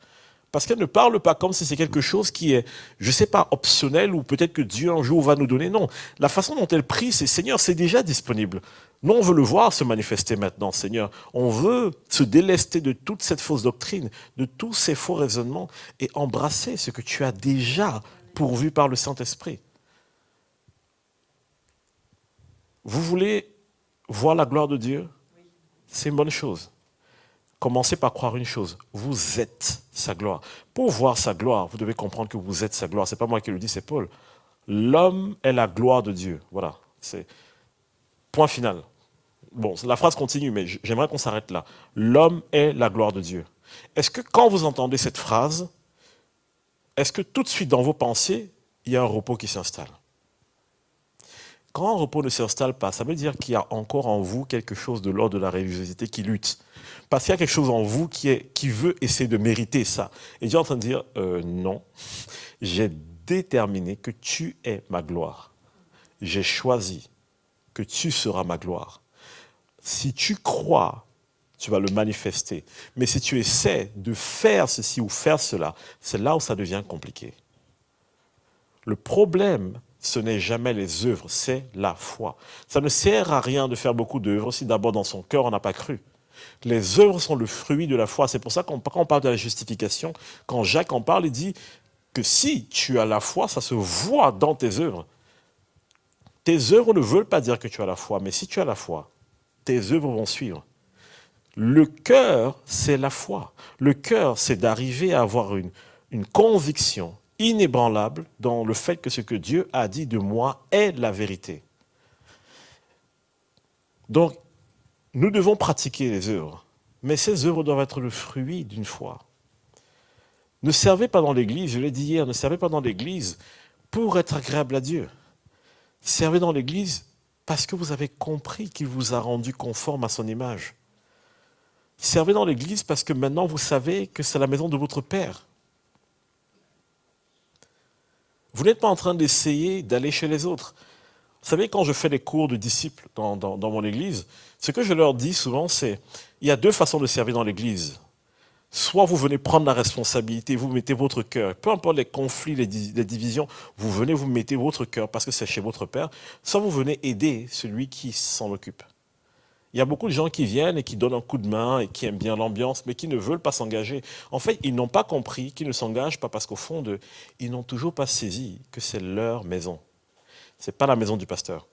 Parce qu'elle ne parle pas comme si c'est quelque chose qui est, je ne sais pas, optionnel ou peut-être que Dieu un jour va nous donner. Non, la façon dont elle prie, c'est Seigneur, c'est déjà disponible. Nous, on veut le voir se manifester maintenant, Seigneur. On veut se délester de toute cette fausse doctrine, de tous ces faux raisonnements et embrasser ce que tu as déjà pourvu par le Saint-Esprit. Vous voulez voir la gloire de Dieu? C'est une bonne chose. Commencez par croire une chose. Vous êtes sa gloire. Pour voir sa gloire, vous devez comprendre que vous êtes sa gloire. Ce n'est pas moi qui le dis, c'est Paul. L'homme est la gloire de Dieu. Voilà. C'est point final. Bon, la phrase continue, mais j'aimerais qu'on s'arrête là. L'homme est la gloire de Dieu. Est-ce que quand vous entendez cette phrase, est-ce que tout de suite dans vos pensées, il y a un repos qui s'installe? Quand un repos ne s'installe pas, ça veut dire qu'il y a encore en vous quelque chose de l'ordre de la religiosité qui lutte. Parce qu'il y a quelque chose en vous qui veut essayer de mériter ça. Et Dieu est en train de dire, non, j'ai déterminé que tu es ma gloire. J'ai choisi que tu seras ma gloire. Si tu crois, tu vas le manifester. Mais si tu essaies de faire ceci ou faire cela, c'est là où ça devient compliqué. Le problème, ce n'est jamais les œuvres, c'est la foi. Ça ne sert à rien de faire beaucoup d'œuvres si d'abord dans son cœur on n'a pas cru. Les œuvres sont le fruit de la foi. C'est pour ça quand on parle de la justification, quand Jacques en parle, il dit que si tu as la foi, ça se voit dans tes œuvres. Tes œuvres ne veulent pas dire que tu as la foi, mais si tu as la foi, tes œuvres vont suivre. Le cœur, c'est la foi. Le cœur, c'est d'arriver à avoir une conviction inébranlable dans le fait que ce que Dieu a dit de moi est la vérité. Donc, nous devons pratiquer les œuvres, mais ces œuvres doivent être le fruit d'une foi. Ne servez pas dans l'église, je l'ai dit hier, ne servez pas dans l'église pour être agréable à Dieu. Servez dans l'église parce que vous avez compris qu'il vous a rendu conforme à son image. Servez dans l'église parce que maintenant vous savez que c'est la maison de votre Père. Vous n'êtes pas en train d'essayer d'aller chez les autres. Vous savez, quand je fais des cours de disciples dans mon église, ce que je leur dis souvent, c'est il y a deux façons de servir dans l'église. Soit vous venez prendre la responsabilité, vous mettez votre cœur, peu importe les conflits, les divisions, vous venez, vous mettez votre cœur parce que c'est chez votre Père, soit vous venez aider celui qui s'en occupe. Il y a beaucoup de gens qui viennent et qui donnent un coup de main et qui aiment bien l'ambiance, mais qui ne veulent pas s'engager. En fait, ils n'ont pas compris qu'ils ne s'engagent pas parce qu'au fond d'eux, ils n'ont toujours pas saisi que c'est leur maison. Ce n'est pas la maison du pasteur.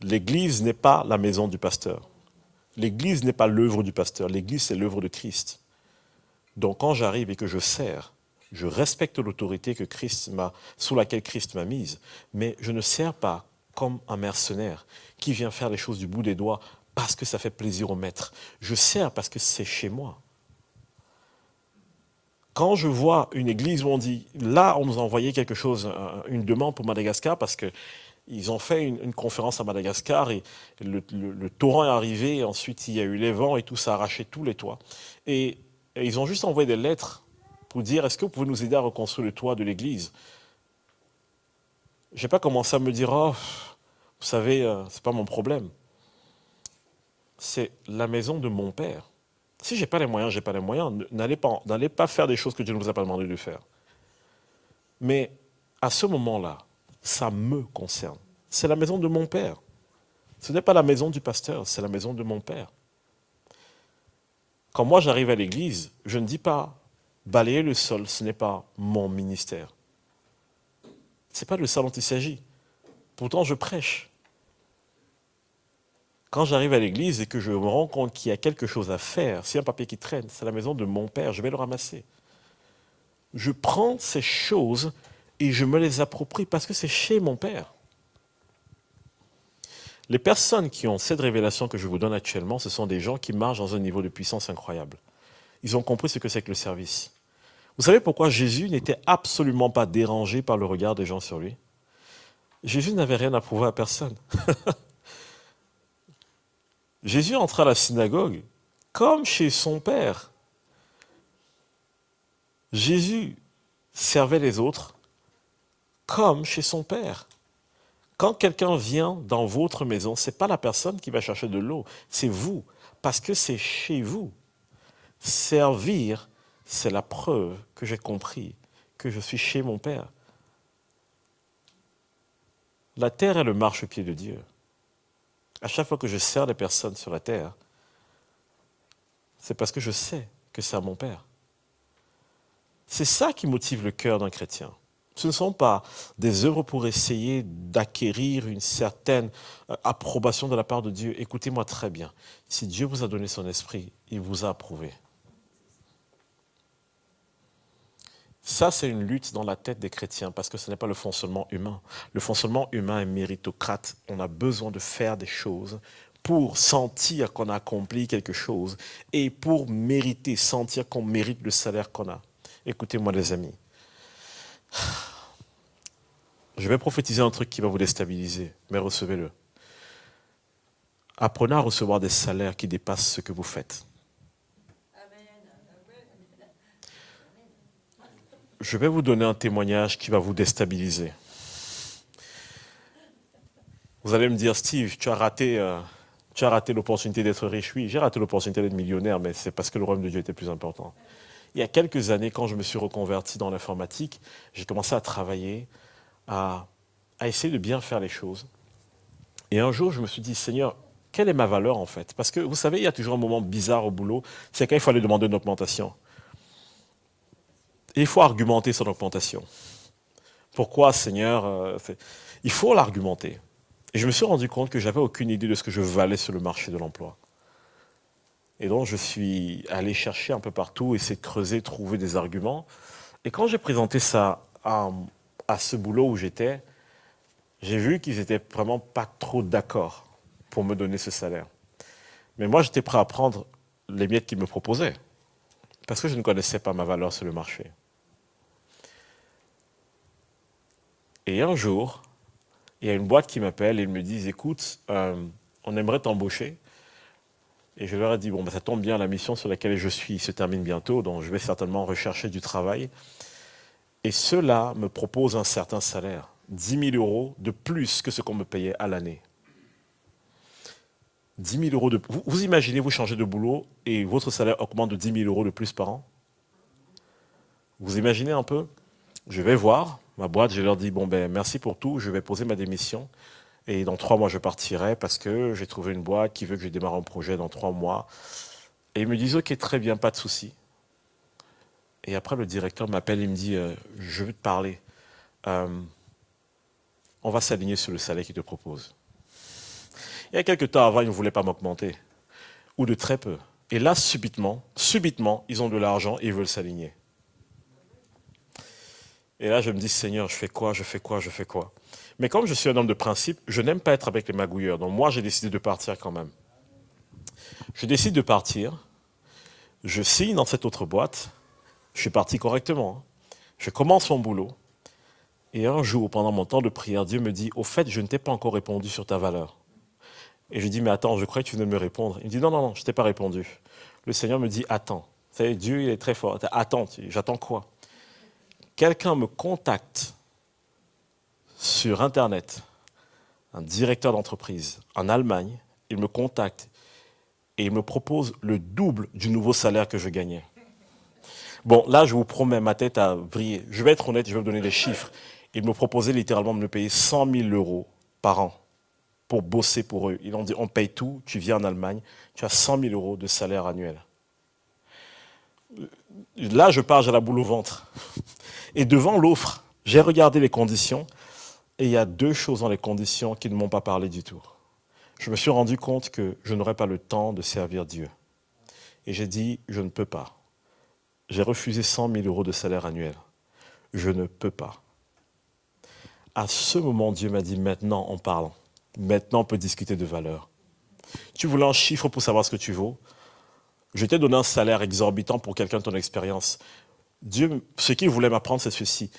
L'église n'est pas la maison du pasteur. L'église n'est pas l'œuvre du pasteur. L'église, c'est l'œuvre de Christ. Donc, quand j'arrive et que je sers, je respecte l'autorité sous laquelle Christ m'a mise, mais je ne sers pas comme un mercenaire qui vient faire les choses du bout des doigts parce que ça fait plaisir au maître. Je sers parce que c'est chez moi. Quand je vois une église où on dit, là, on nous a envoyé quelque chose, une demande pour Madagascar, parce qu'ils ont fait une conférence à Madagascar et le torrent est arrivé, et ensuite il y a eu les vents et tout, ça a arraché tous les toits. Et ils ont juste envoyé des lettres pour dire, est-ce que vous pouvez nous aider à reconstruire le toit de l'église? Je n'ai pas commencé à me dire, oh, vous savez, ce n'est pas mon problème. C'est la maison de mon Père. Si je n'ai pas les moyens, je n'ai pas les moyens. N'allez pas faire des choses que Dieu ne vous a pas demandé de faire. Mais à ce moment-là, ça me concerne. C'est la maison de mon Père. Ce n'est pas la maison du pasteur, c'est la maison de mon Père. Quand moi j'arrive à l'église, je ne dis pas balayer le sol, ce n'est pas mon ministère. Ce n'est pas de ça dont il s'agit. Pourtant, je prêche. Quand j'arrive à l'église et que je me rends compte qu'il y a quelque chose à faire, s'il y a un papier qui traîne, c'est la maison de mon Père, je vais le ramasser. Je prends ces choses et je me les approprie parce que c'est chez mon Père. Les personnes qui ont cette révélation que je vous donne actuellement, ce sont des gens qui marchent dans un niveau de puissance incroyable. Ils ont compris ce que c'est que le service. Vous savez pourquoi Jésus n'était absolument pas dérangé par le regard des gens sur lui? Jésus n'avait rien à prouver à personne. Jésus entrait à la synagogue comme chez son Père. Jésus servait les autres comme chez son Père. Quand quelqu'un vient dans votre maison, ce n'est pas la personne qui va chercher de l'eau, c'est vous, parce que c'est chez vous. Servir, c'est la preuve que j'ai compris que je suis chez mon Père. La terre est le marchepied de Dieu. À chaque fois que je sers des personnes sur la terre, c'est parce que je sais que c'est à mon Père. C'est ça qui motive le cœur d'un chrétien. Ce ne sont pas des œuvres pour essayer d'acquérir une certaine approbation de la part de Dieu. Écoutez-moi très bien. Si Dieu vous a donné son esprit, il vous a approuvé. Ça, c'est une lutte dans la tête des chrétiens parce que ce n'est pas le fonctionnement humain. Le fonctionnement humain est méritocrate. On a besoin de faire des choses pour sentir qu'on a accompli quelque chose et pour mériter, sentir qu'on mérite le salaire qu'on a. Écoutez-moi les amis. Je vais prophétiser un truc qui va vous déstabiliser, mais recevez-le. Apprenez à recevoir des salaires qui dépassent ce que vous faites. Je vais vous donner un témoignage qui va vous déstabiliser. Vous allez me dire, Steve, tu as raté l'opportunité d'être riche. Oui, j'ai raté l'opportunité d'être millionnaire, mais c'est parce que le royaume de Dieu était plus important. Il y a quelques années, quand je me suis reconverti dans l'informatique, j'ai commencé à travailler, à essayer de bien faire les choses. Et un jour, je me suis dit, Seigneur, quelle est ma valeur en fait? Parce que vous savez, il y a toujours un moment bizarre au boulot, c'est quand il faut aller demander une augmentation. Et il faut argumenter son augmentation. Pourquoi, Seigneur? Il faut l'argumenter. Et je me suis rendu compte que je n'avais aucune idée de ce que je valais sur le marché de l'emploi. Et donc, je suis allé chercher un peu partout, essayer de creuser, trouver des arguments. Et quand j'ai présenté ça à ce boulot où j'étais, j'ai vu qu'ils n'étaient vraiment pas trop d'accord pour me donner ce salaire. Mais moi, j'étais prêt à prendre les miettes qu'ils me proposaient, parce que je ne connaissais pas ma valeur sur le marché. Et un jour, il y a une boîte qui m'appelle et ils me disent, écoute, on aimerait t'embaucher. Et je leur ai dit, bon, ça tombe bien, la mission sur laquelle je suis se termine bientôt, donc je vais certainement rechercher du travail. Et ceux-là me proposent un certain salaire, 10 000 euros de plus que ce qu'on me payait à l'année. 10 000 euros de plus. Vous imaginez, vous changez de boulot et votre salaire augmente de 10 000 euros de plus par an? Vous imaginez un peu? Je vais voir ma boîte, je leur dis, bon, ben, merci pour tout, je vais poser ma démission. Et dans 3 mois, je partirai parce que j'ai trouvé une boîte qui veut que je démarre un projet dans 3 mois. Et ils me disent, ok, très bien, pas de souci. Et après, le directeur m'appelle, il me dit, je veux te parler. On va s'aligner sur le salaire qu'il te propose. Il y a quelques temps avant, ils ne voulaient pas m'augmenter. Ou de très peu. Et là, subitement, ils ont de l'argent et ils veulent s'aligner. Et là, je me dis, Seigneur, je fais quoi? Mais comme je suis un homme de principe, je n'aime pas être avec les magouilleurs. Donc moi, j'ai décidé de partir quand même. Je décide de partir. Je signe dans cette autre boîte. Je suis parti correctement. Je commence mon boulot. Et un jour, pendant mon temps de prière, Dieu me dit, au fait, je ne t'ai pas encore répondu sur ta valeur. Et je dis, mais attends, je croyais que tu venais de me répondre. Il me dit, non, je ne t'ai pas répondu. Le Seigneur me dit, attends. Vous savez, Dieu, il est très fort. Attends, j'attends quoi? Quelqu'un me contacte sur Internet, un directeur d'entreprise en Allemagne, il me contacte et il me propose le double du nouveau salaire que je gagnais. Bon, là, je vous promets, ma tête a vrillé. Je vais être honnête, je vais vous donner des chiffres. Il me proposait littéralement de me payer 100 000 euros par an pour bosser pour eux. Ils ont dit, on paye tout, tu viens en Allemagne, tu as 100 000 euros de salaire annuel. Là, je pars, j'ai la boule au ventre. Et devant l'offre, j'ai regardé les conditions et il y a 2 choses dans les conditions qui ne m'ont pas parlé du tout. Je me suis rendu compte que je n'aurais pas le temps de servir Dieu. Et j'ai dit, je ne peux pas. J'ai refusé 100 000 euros de salaire annuel. Je ne peux pas. À ce moment, Dieu m'a dit, maintenant, en parlant, Maintenant, on peut discuter de valeur. Tu voulais un chiffre pour savoir ce que tu vaux? Je t'ai donné un salaire exorbitant pour quelqu'un de ton expérience. Dieu, ce qu'il voulait m'apprendre, c'est ceci.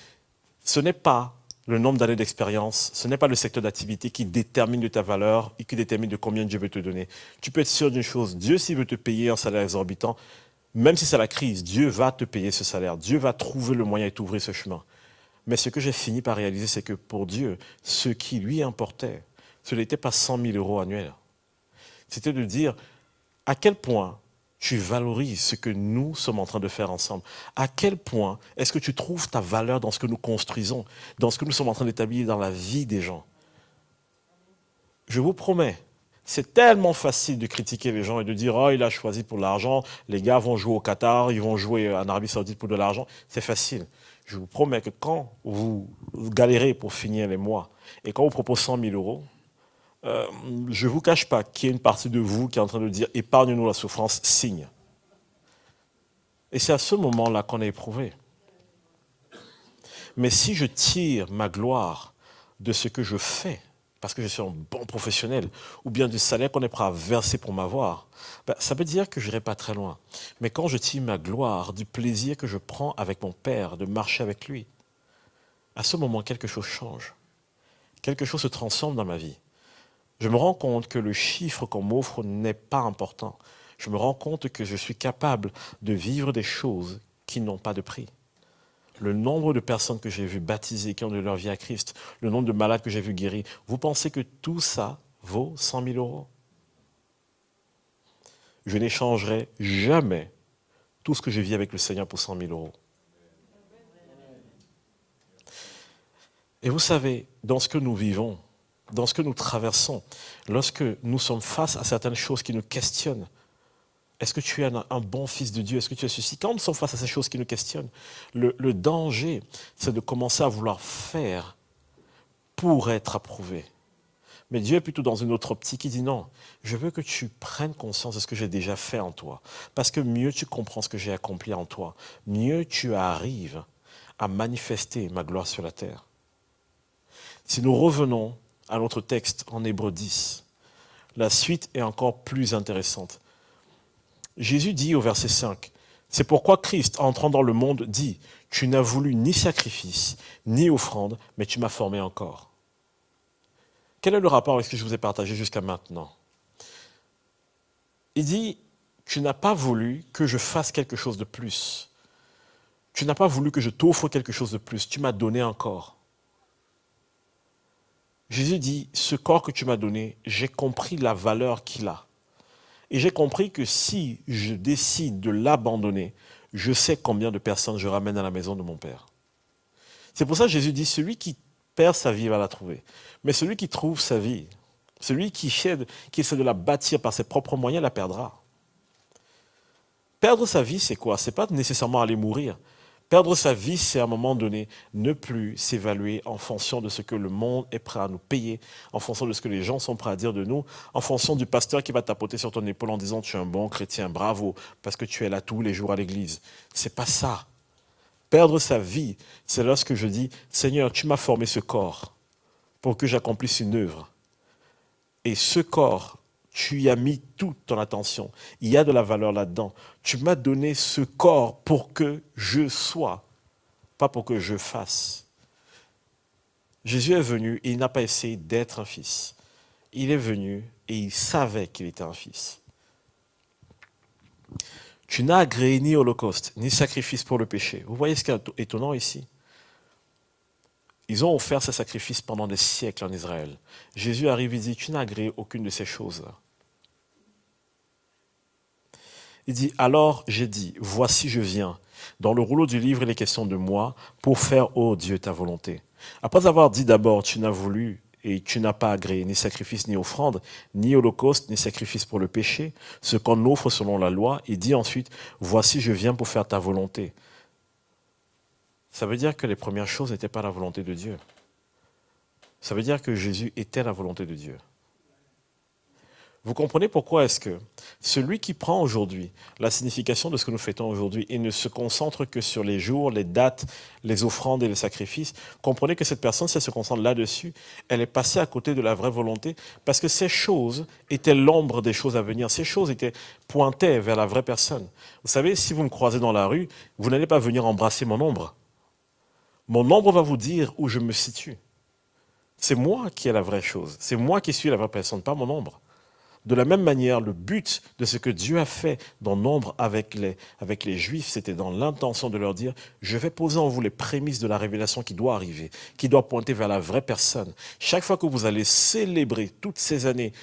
Ce n'est pas le nombre d'années d'expérience, ce n'est pas le secteur d'activité qui détermine de ta valeur et qui détermine de combien Dieu veut te donner. Tu peux être sûr d'une chose, Dieu, s'il veut te payer un salaire exorbitant, même si c'est la crise, Dieu va te payer ce salaire. Dieu va trouver le moyen et t'ouvrir ce chemin. Mais ce que j'ai fini par réaliser, c'est que pour Dieu, ce qui lui importait, ce n'était pas 100 000 euros annuels. C'était de dire à quel point tu valorises ce que nous sommes en train de faire ensemble. À quel point est-ce que tu trouves ta valeur dans ce que nous construisons, dans ce que nous sommes en train d'établir dans la vie des gens. Je vous promets, c'est tellement facile de critiquer les gens et de dire « Oh, il a choisi pour l'argent, les gars vont jouer au Qatar, ils vont jouer en Arabie Saoudite pour de l'argent. » C'est facile. Je vous promets que quand vous galérez pour finir les mois et quand on vous propose 100 000 euros, je ne vous cache pas qu'il y a une partie de vous qui est en train de dire « Épargne-nous la souffrance, signe ». Et c'est à ce moment-là qu'on est éprouvé. Mais si je tire ma gloire de ce que je fais, parce que je suis un bon professionnel, ou bien du salaire qu'on est prêt à verser pour m'avoir, ça veut dire que je n'irai pas très loin. Mais quand je tire ma gloire du plaisir que je prends avec mon Père, de marcher avec lui, à ce moment, quelque chose change. Quelque chose se transforme dans ma vie. Je me rends compte que le chiffre qu'on m'offre n'est pas important. Je me rends compte que je suis capable de vivre des choses qui n'ont pas de prix. Le nombre de personnes que j'ai vues baptisées, qui ont donné leur vie à Christ, le nombre de malades que j'ai vus guéris, vous pensez que tout ça vaut 100 000 euros? Je n'échangerai jamais tout ce que je vis avec le Seigneur pour 100 000 euros. Et vous savez, dans ce que nous vivons, dans ce que nous traversons, lorsque nous sommes face à certaines choses qui nous questionnent, est-ce que tu es un bon fils de Dieu? Est-ce que tu es ceci? Quand nous sommes face à ces choses qui nous questionnent, le danger, c'est de commencer à vouloir faire pour être approuvé. Mais Dieu est plutôt dans une autre optique. Il dit non, je veux que tu prennes conscience de ce que j'ai déjà fait en toi. Parce que mieux tu comprends ce que j'ai accompli en toi, mieux tu arrives à manifester ma gloire sur la terre. Si nous revenons à notre texte en Hébreux 10, la suite est encore plus intéressante. Jésus dit au verset 5, « C'est pourquoi Christ, entrant dans le monde, dit, « Tu n'as voulu ni sacrifice, ni offrande, mais tu m'as formé encore. » Quel est le rapport avec ce que je vous ai partagé jusqu'à maintenant? Il dit, « Tu n'as pas voulu que je fasse quelque chose de plus. Tu n'as pas voulu que je t'offre quelque chose de plus. Tu m'as donné un corps. » Jésus dit, « Ce corps que tu m'as donné, j'ai compris la valeur qu'il a. Et j'ai compris que si je décide de l'abandonner, je sais combien de personnes je ramène à la maison de mon Père. » C'est pour ça que Jésus dit, celui qui perd sa vie va la trouver. Mais celui qui trouve sa vie, celui qui essaie de la bâtir par ses propres moyens, la perdra. Perdre sa vie, c'est quoi? Ce n'est pas nécessairement aller mourir. Perdre sa vie, c'est à un moment donné ne plus s'évaluer en fonction de ce que le monde est prêt à nous payer, en fonction de ce que les gens sont prêts à dire de nous, en fonction du pasteur qui va tapoter sur ton épaule en disant « Tu es un bon chrétien, bravo, parce que tu es là tous les jours à l'église. » C'est pas ça. Perdre sa vie, c'est lorsque je dis « Seigneur, tu m'as formé ce corps pour que j'accomplisse une œuvre. Et ce corps, tu y as mis toute ton attention. Il y a de la valeur là-dedans. Tu m'as donné ce corps pour que je sois, pas pour que je fasse. » Jésus est venu et il n'a pas essayé d'être un fils. Il est venu et il savait qu'il était un fils. Tu n'as agréé ni holocauste, ni sacrifice pour le péché. Vous voyez ce qui est étonnant ici? Ils ont offert ces sacrifices pendant des siècles en Israël. Jésus arrive et dit, tu n'as agréé aucune de ces choses-là. Il dit, alors j'ai dit, voici je viens. Dans le rouleau du livre, il est question de moi pour faire, ô Dieu, ta volonté. Après avoir dit d'abord, tu n'as voulu et tu n'as pas agréé ni sacrifice, ni offrande, ni holocauste, ni sacrifice pour le péché, ce qu'on offre selon la loi, il dit ensuite, voici je viens pour faire ta volonté. Ça veut dire que les premières choses n'étaient pas la volonté de Dieu. Ça veut dire que Jésus était la volonté de Dieu. Vous comprenez pourquoi est-ce que celui qui prend aujourd'hui la signification de ce que nous fêtons aujourd'hui et ne se concentre que sur les jours, les dates, les offrandes et les sacrifices, comprenez que cette personne, si elle se concentre là-dessus, elle est passée à côté de la vraie volonté parce que ces choses étaient l'ombre des choses à venir. Ces choses pointaient vers la vraie personne. Vous savez, si vous me croisez dans la rue, vous n'allez pas venir embrasser mon ombre. Mon ombre va vous dire où je me situe. C'est moi qui ai la vraie chose. C'est moi qui suis la vraie personne, pas mon ombre. De la même manière, le but de ce que Dieu a fait dans Nombre avec les Juifs, c'était dans l'intention de leur dire, je vais poser en vous les prémices de la révélation qui doit arriver, qui doit pointer vers la vraie personne. Chaque fois que vous allez célébrer toutes ces années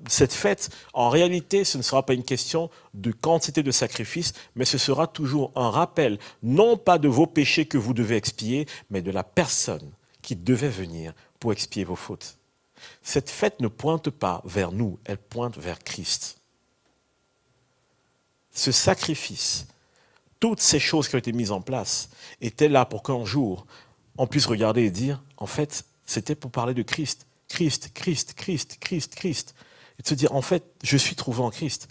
cette fête, en réalité, ce ne sera pas une question de quantité de sacrifices, mais ce sera toujours un rappel, non pas de vos péchés que vous devez expier, mais de la personne qui devait venir pour expier vos fautes. Cette fête ne pointe pas vers nous, elle pointe vers Christ. Ce sacrifice, toutes ces choses qui ont été mises en place, étaient là pour qu'un jour, on puisse regarder et dire, en fait, c'était pour parler de Christ. Christ, Christ, Christ, Christ, Christ. Et de se dire, en fait, je suis trouvé en Christ.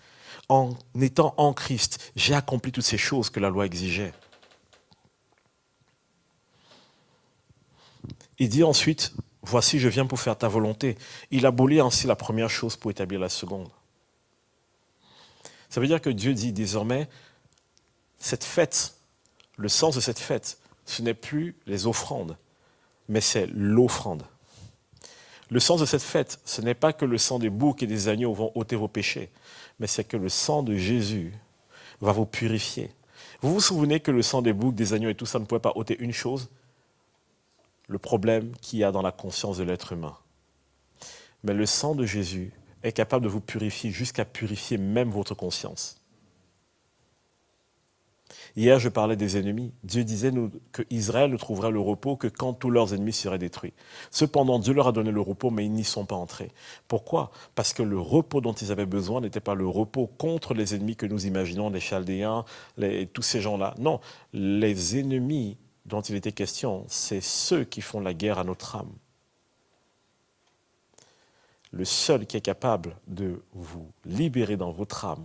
En étant en Christ, j'ai accompli toutes ces choses que la loi exigeait. Il dit ensuite, voici, je viens pour faire ta volonté. Il abolit ainsi la première chose pour établir la seconde. Ça veut dire que Dieu dit désormais, cette fête, le sens de cette fête, ce n'est plus les offrandes, mais c'est l'offrande. Le sens de cette fête, ce n'est pas que le sang des boucs et des agneaux vont ôter vos péchés, mais c'est que le sang de Jésus va vous purifier. Vous vous souvenez que le sang des boucs, des agneaux et tout ça ne pouvait pas ôter une chose ? Le problème qu'il y a dans la conscience de l'être humain. Mais le sang de Jésus est capable de vous purifier jusqu'à purifier même votre conscience. Hier, je parlais des ennemis. Dieu disait que Israël ne trouverait le repos que quand tous leurs ennemis seraient détruits. Cependant, Dieu leur a donné le repos, mais ils n'y sont pas entrés. Pourquoi ? Parce que le repos dont ils avaient besoin n'était pas le repos contre les ennemis que nous imaginons, les Chaldéens, tous ces gens-là. Non, les ennemis dont il était question, c'est ceux qui font la guerre à notre âme. Le seul qui est capable de vous libérer dans votre âme,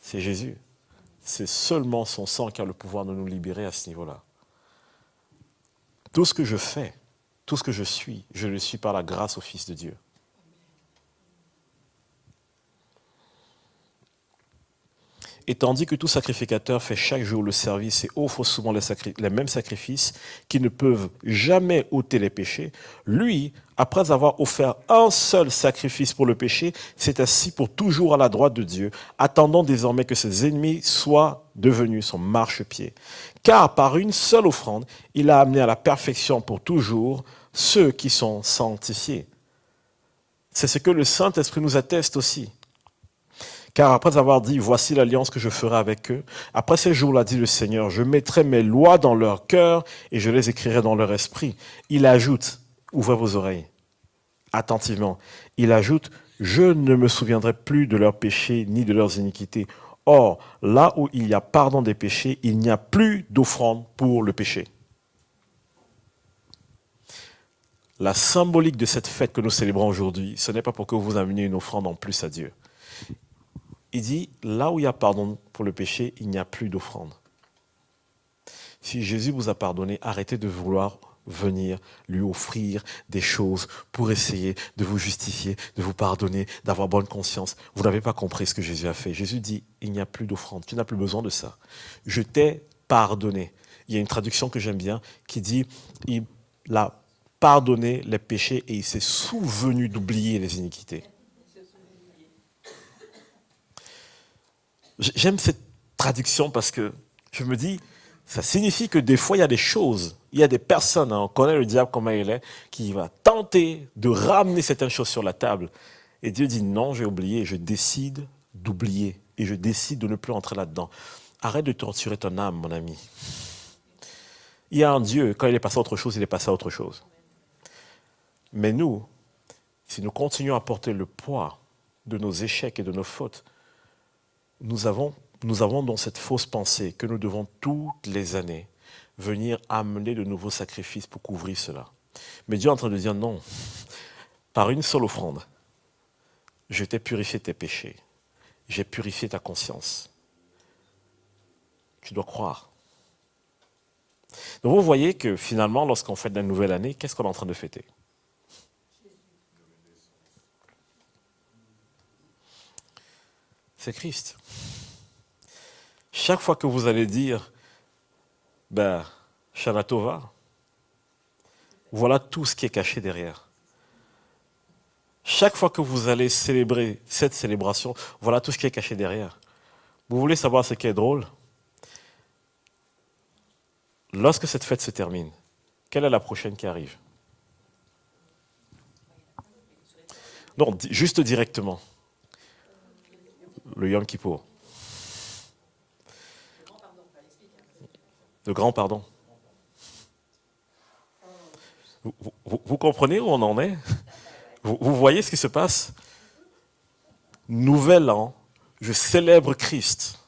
c'est Jésus. C'est seulement son sang qui a le pouvoir de nous libérer à ce niveau-là. Tout ce que je fais, tout ce que je le suis par la grâce au Fils de Dieu. Et tandis que tout sacrificateur fait chaque jour le service et offre souvent les mêmes sacrifices qui ne peuvent jamais ôter les péchés, lui, après avoir offert un seul sacrifice pour le péché, s'est assis pour toujours à la droite de Dieu, attendant désormais que ses ennemis soient devenus son marchepied. Car par une seule offrande, il a amené à la perfection pour toujours ceux qui sont sanctifiés. C'est ce que le Saint-Esprit nous atteste aussi. Car après avoir dit, voici l'alliance que je ferai avec eux, après ces jours-là, dit le Seigneur, je mettrai mes lois dans leur cœur et je les écrirai dans leur esprit. Il ajoute, ouvrez vos oreilles, attentivement, il ajoute, je ne me souviendrai plus de leurs péchés ni de leurs iniquités. Or, là où il y a pardon des péchés, il n'y a plus d'offrande pour le péché. La symbolique de cette fête que nous célébrons aujourd'hui, ce n'est pas pour que vous ameniez une offrande en plus à Dieu. Il dit, là où il y a pardon pour le péché, il n'y a plus d'offrande. Si Jésus vous a pardonné, arrêtez de vouloir venir lui offrir des choses pour essayer de vous justifier, de vous pardonner, d'avoir bonne conscience. Vous n'avez pas compris ce que Jésus a fait. Jésus dit, il n'y a plus d'offrande, tu n'as plus besoin de ça. Je t'ai pardonné. Il y a une traduction que j'aime bien qui dit, il a pardonné les péchés et il s'est souvenu d'oublier les iniquités. J'aime cette traduction parce que je me dis, ça signifie que des fois, il y a des choses, il y a des personnes, on connaît le diable comment il est, qui va tenter de ramener certaines choses sur la table. Et Dieu dit, non, j'ai oublié, je décide d'oublier et je décide de ne plus entrer là-dedans. Arrête de torturer ton âme, mon ami. Il y a un Dieu, quand il est passé à autre chose, il est passé à autre chose. Mais nous, si nous continuons à porter le poids de nos échecs et de nos fautes, nous avons dans cette fausse pensée que nous devons toutes les années venir amener de nouveaux sacrifices pour couvrir cela. Mais Dieu est en train de dire non. Par une seule offrande, je t'ai purifié tes péchés. J'ai purifié ta conscience. Tu dois croire. Donc vous voyez que finalement, lorsqu'on fête la nouvelle année, qu'est-ce qu'on est en train de fêter? C'est Christ. Chaque fois que vous allez dire, ben, Shana Tova, voilà tout ce qui est caché derrière. Chaque fois que vous allez célébrer cette célébration, voilà tout ce qui est caché derrière. Vous voulez savoir ce qui est drôle? Lorsque cette fête se termine, quelle est la prochaine qui arrive? Non, juste directement. Le Yom Kippour. Le grand pardon. Vous comprenez où on en est? Vous voyez ce qui se passe? Nouvel an, je célèbre Christ.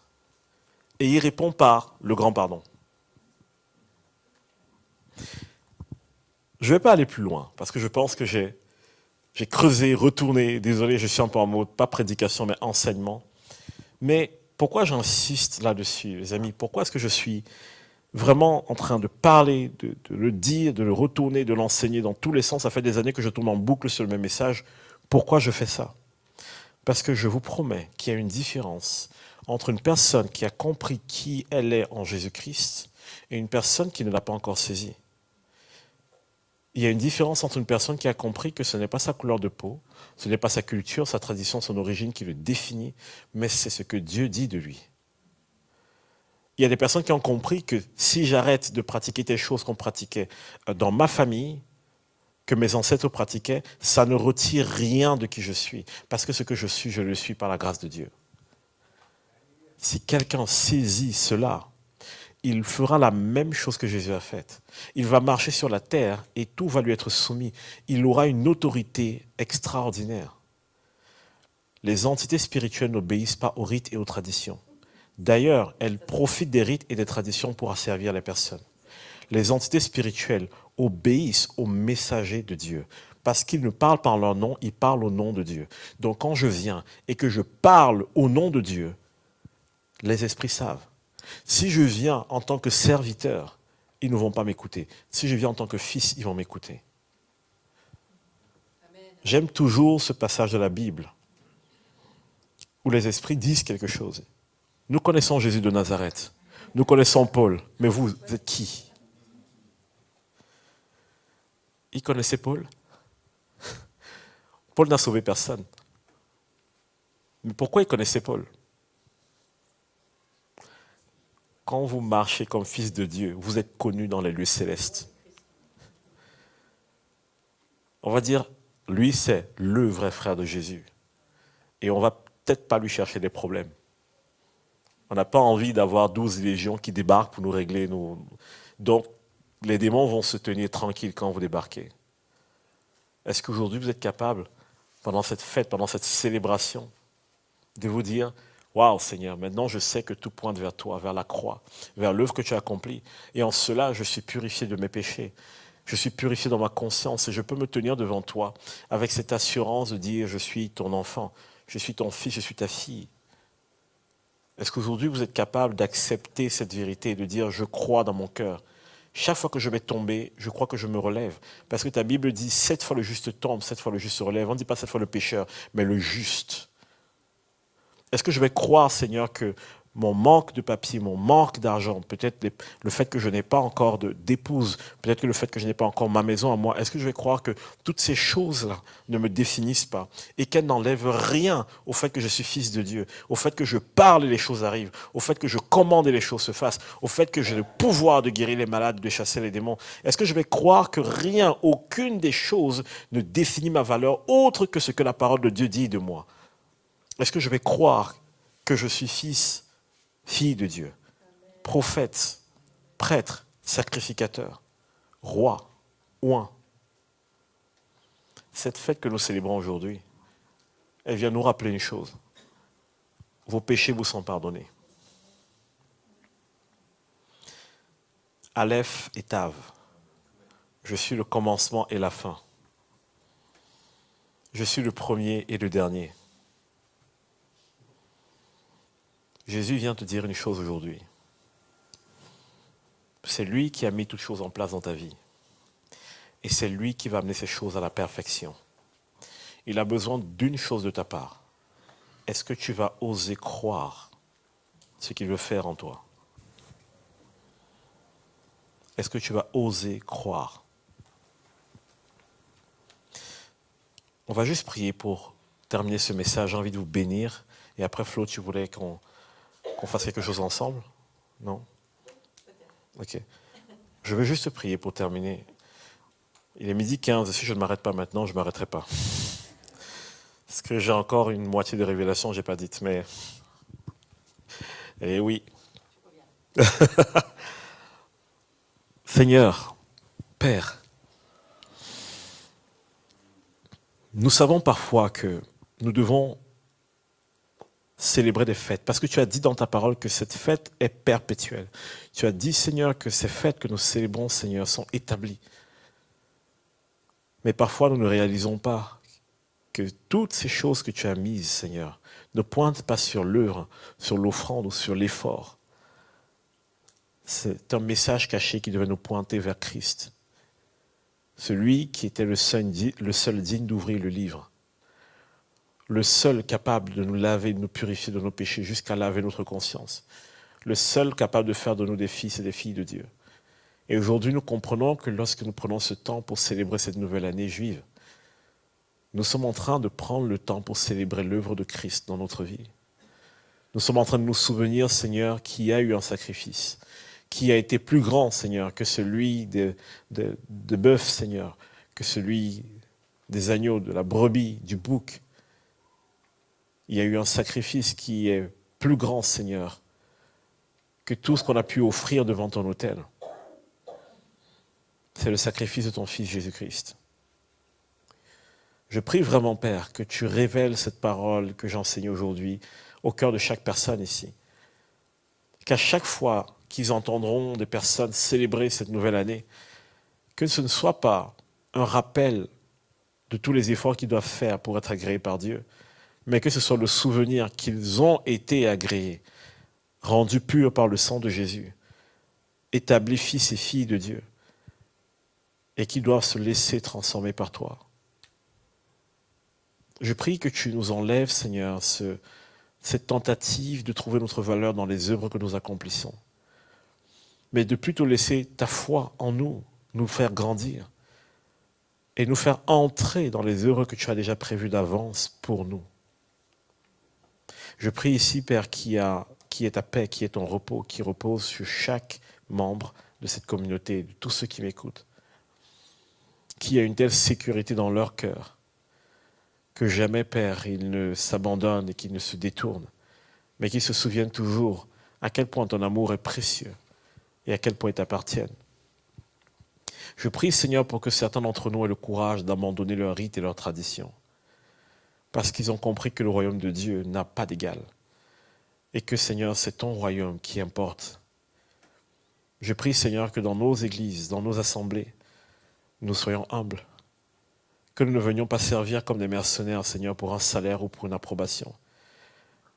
Et il répond par le grand pardon. Je ne vais pas aller plus loin, parce que je pense que j'ai creusé, retourné. Désolé, je suis un peu en mode, pas prédication, mais enseignement. Mais pourquoi j'insiste là-dessus, les amis? Pourquoi est-ce que je suis vraiment en train de parler, de le dire, de le retourner, de l'enseigner dans tous les sens? Ça fait des années que je tourne en boucle sur le même message. Pourquoi je fais ça? Parce que je vous promets qu'il y a une différence entre une personne qui a compris qui elle est en Jésus-Christ et une personne qui ne l'a pas encore saisi. Il y a une différence entre une personne qui a compris que ce n'est pas sa couleur de peau, ce n'est pas sa culture, sa tradition, son origine qui le définit, mais c'est ce que Dieu dit de lui. Il y a des personnes qui ont compris que si j'arrête de pratiquer telles choses qu'on pratiquait dans ma famille, que mes ancêtres pratiquaient, ça ne retire rien de qui je suis. Parce que ce que je suis, je le suis par la grâce de Dieu. Si quelqu'un saisit cela, il fera la même chose que Jésus a faite. Il va marcher sur la terre et tout va lui être soumis. Il aura une autorité extraordinaire. Les entités spirituelles n'obéissent pas aux rites et aux traditions. D'ailleurs, elles profitent des rites et des traditions pour asservir les personnes. Les entités spirituelles obéissent aux messagers de Dieu. Parce qu'ils ne parlent pas en leur nom, ils parlent au nom de Dieu. Donc quand je viens et que je parle au nom de Dieu, les esprits savent. Si je viens en tant que serviteur, ils ne vont pas m'écouter. Si je viens en tant que fils, ils vont m'écouter. J'aime toujours ce passage de la Bible où les esprits disent quelque chose. Nous connaissons Jésus de Nazareth. Nous connaissons Paul. Mais vous êtes qui? Ils connaissaient Paul? Paul n'a sauvé personne. Mais pourquoi ils connaissaient Paul? Quand vous marchez comme fils de Dieu, vous êtes connu dans les lieux célestes. On va dire, lui, c'est le vrai frère de Jésus. Et on ne va peut-être pas lui chercher des problèmes. On n'a pas envie d'avoir 12 légions qui débarquent pour nous régler. Donc, les démons vont se tenir tranquilles quand vous débarquez. Est-ce qu'aujourd'hui, vous êtes capable, pendant cette fête, pendant cette célébration, de vous dire, waouh Seigneur, maintenant je sais que tout pointe vers toi, vers la croix, vers l'œuvre que tu as accomplie. Et en cela, je suis purifié de mes péchés. Je suis purifié dans ma conscience et je peux me tenir devant toi avec cette assurance de dire, je suis ton enfant, je suis ton fils, je suis ta fille. Est-ce qu'aujourd'hui vous êtes capable d'accepter cette vérité et de dire, je crois dans mon cœur? Chaque fois que je vais tomber, je crois que je me relève. Parce que ta Bible dit, 7 fois le juste tombe, 7 fois le juste se relève. On ne dit pas 7 fois le pécheur, mais le juste. Est-ce que je vais croire, Seigneur, que mon manque de papier, mon manque d'argent, peut-être le fait que je n'ai pas encore d'épouse, peut-être que le fait que je n'ai pas encore ma maison à moi, est-ce que je vais croire que toutes ces choses-là ne me définissent pas et qu'elles n'enlèvent rien au fait que je suis fils de Dieu, au fait que je parle et les choses arrivent, au fait que je commande et les choses se fassent, au fait que j'ai le pouvoir de guérir les malades, de chasser les démons? Est-ce que je vais croire que rien, aucune des choses ne définit ma valeur autre que ce que la parole de Dieu dit de moi? Est-ce que je vais croire que je suis fils, fille de Dieu, prophète, prêtre, sacrificateur, roi, oint? Cette fête que nous célébrons aujourd'hui, elle vient nous rappeler une chose. Vos péchés vous sont pardonnés. Aleph et Tav, je suis le commencement et la fin. Je suis le premier et le dernier. Jésus vient te dire une chose aujourd'hui. C'est lui qui a mis toutes choses en place dans ta vie. Et c'est lui qui va amener ces choses à la perfection. Il a besoin d'une chose de ta part. Est-ce que tu vas oser croire ce qu'il veut faire en toi? Est-ce que tu vas oser croire? On va juste prier pour terminer ce message. J'ai envie de vous bénir. Et après, Flo, tu voulais qu'on fasse quelque chose ensemble? Non? Ok. Je veux juste prier pour terminer. Il est 12h15. Si je ne m'arrête pas maintenant, je ne m'arrêterai pas. Parce que j'ai encore une moitié de révélation, je n'ai pas dite, mais... Eh oui. Seigneur, Père, nous savons parfois que nous devons célébrer des fêtes, parce que tu as dit dans ta parole que cette fête est perpétuelle. Tu as dit, Seigneur, que ces fêtes que nous célébrons, Seigneur, sont établies. Mais parfois, nous ne réalisons pas que toutes ces choses que tu as mises, Seigneur, ne pointent pas sur l'œuvre, sur l'offrande ou sur l'effort. C'est un message caché qui devait nous pointer vers Christ. Celui qui était le seul digne d'ouvrir le livre. Le seul capable de nous laver, de nous purifier de nos péchés jusqu'à laver notre conscience. Le seul capable de faire de nous des fils et des filles de Dieu. Et aujourd'hui, nous comprenons que lorsque nous prenons ce temps pour célébrer cette nouvelle année juive, nous sommes en train de prendre le temps pour célébrer l'œuvre de Christ dans notre vie. Nous sommes en train de nous souvenir, Seigneur, qu'il y a eu un sacrifice, qui a été plus grand, Seigneur, que celui de bœuf, Seigneur, que celui des agneaux, de la brebis, du bouc. Il y a eu un sacrifice qui est plus grand, Seigneur, que tout ce qu'on a pu offrir devant ton autel. C'est le sacrifice de ton Fils Jésus-Christ. Je prie vraiment, Père, que tu révèles cette parole que j'enseigne aujourd'hui au cœur de chaque personne ici. Qu'à chaque fois qu'ils entendront des personnes célébrer cette nouvelle année, que ce ne soit pas un rappel de tous les efforts qu'ils doivent faire pour être agréés par Dieu, mais que ce soit le souvenir qu'ils ont été agréés, rendus purs par le sang de Jésus, établis fils et filles de Dieu, et qui doivent se laisser transformer par toi. Je prie que tu nous enlèves, Seigneur, cette tentative de trouver notre valeur dans les œuvres que nous accomplissons, mais de plutôt laisser ta foi en nous faire grandir et nous faire entrer dans les œuvres que tu as déjà prévues d'avance pour nous. Je prie ici, Père, qui est ta paix, qui est ton repos, qui repose sur chaque membre de cette communauté, de tous ceux qui m'écoutent, qui a une telle sécurité dans leur cœur, que jamais, Père, ils ne s'abandonnent et qu'ils ne se détournent, mais qu'ils se souviennent toujours à quel point ton amour est précieux et à quel point il t'appartient. Je prie, Seigneur, pour que certains d'entre nous aient le courage d'abandonner leurs rites et leurs traditions, parce qu'ils ont compris que le royaume de Dieu n'a pas d'égal, et que, Seigneur, c'est ton royaume qui importe. Je prie, Seigneur, que dans nos églises, dans nos assemblées, nous soyons humbles, que nous ne venions pas servir comme des mercenaires, Seigneur, pour un salaire ou pour une approbation,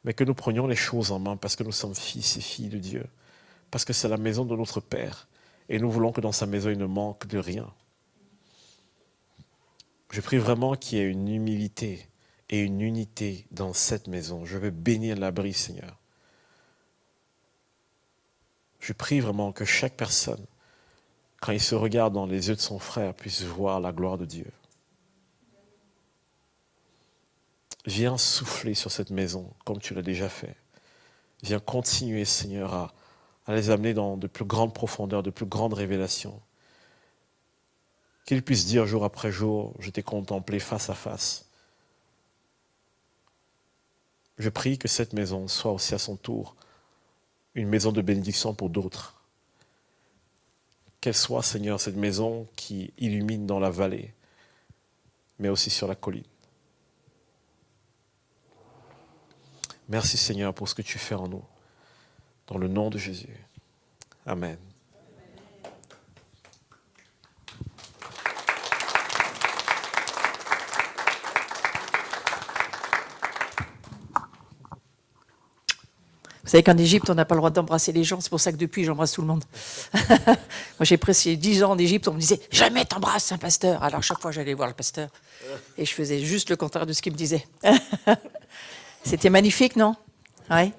mais que nous prenions les choses en main parce que nous sommes fils et filles de Dieu, parce que c'est la maison de notre Père, et nous voulons que dans sa maison, il ne manque de rien. Je prie vraiment qu'il y ait une humilité et une unité dans cette maison. Je veux bénir l'abri, Seigneur. Je prie vraiment que chaque personne, quand il se regarde dans les yeux de son frère, puisse voir la gloire de Dieu. Viens souffler sur cette maison, comme tu l'as déjà fait. Viens continuer, Seigneur, à les amener dans de plus grandes profondeurs, de plus grandes révélations. Qu'ils puissent dire jour après jour, je t'ai contemplé face à face. Je prie que cette maison soit aussi à son tour une maison de bénédiction pour d'autres. Qu'elle soit, Seigneur, cette maison qui illumine dans la vallée, mais aussi sur la colline. Merci, Seigneur, pour ce que tu fais en nous. Dans le nom de Jésus. Amen. Vous savez qu'en Égypte, on n'a pas le droit d'embrasser les gens. C'est pour ça que depuis, j'embrasse tout le monde. Moi, j'ai passé 10 ans en Égypte. On me disait, jamais t'embrasses un pasteur. Alors, chaque fois, j'allais voir le pasteur. Et je faisais juste le contraire de ce qu'il me disait. C'était magnifique, non? Oui.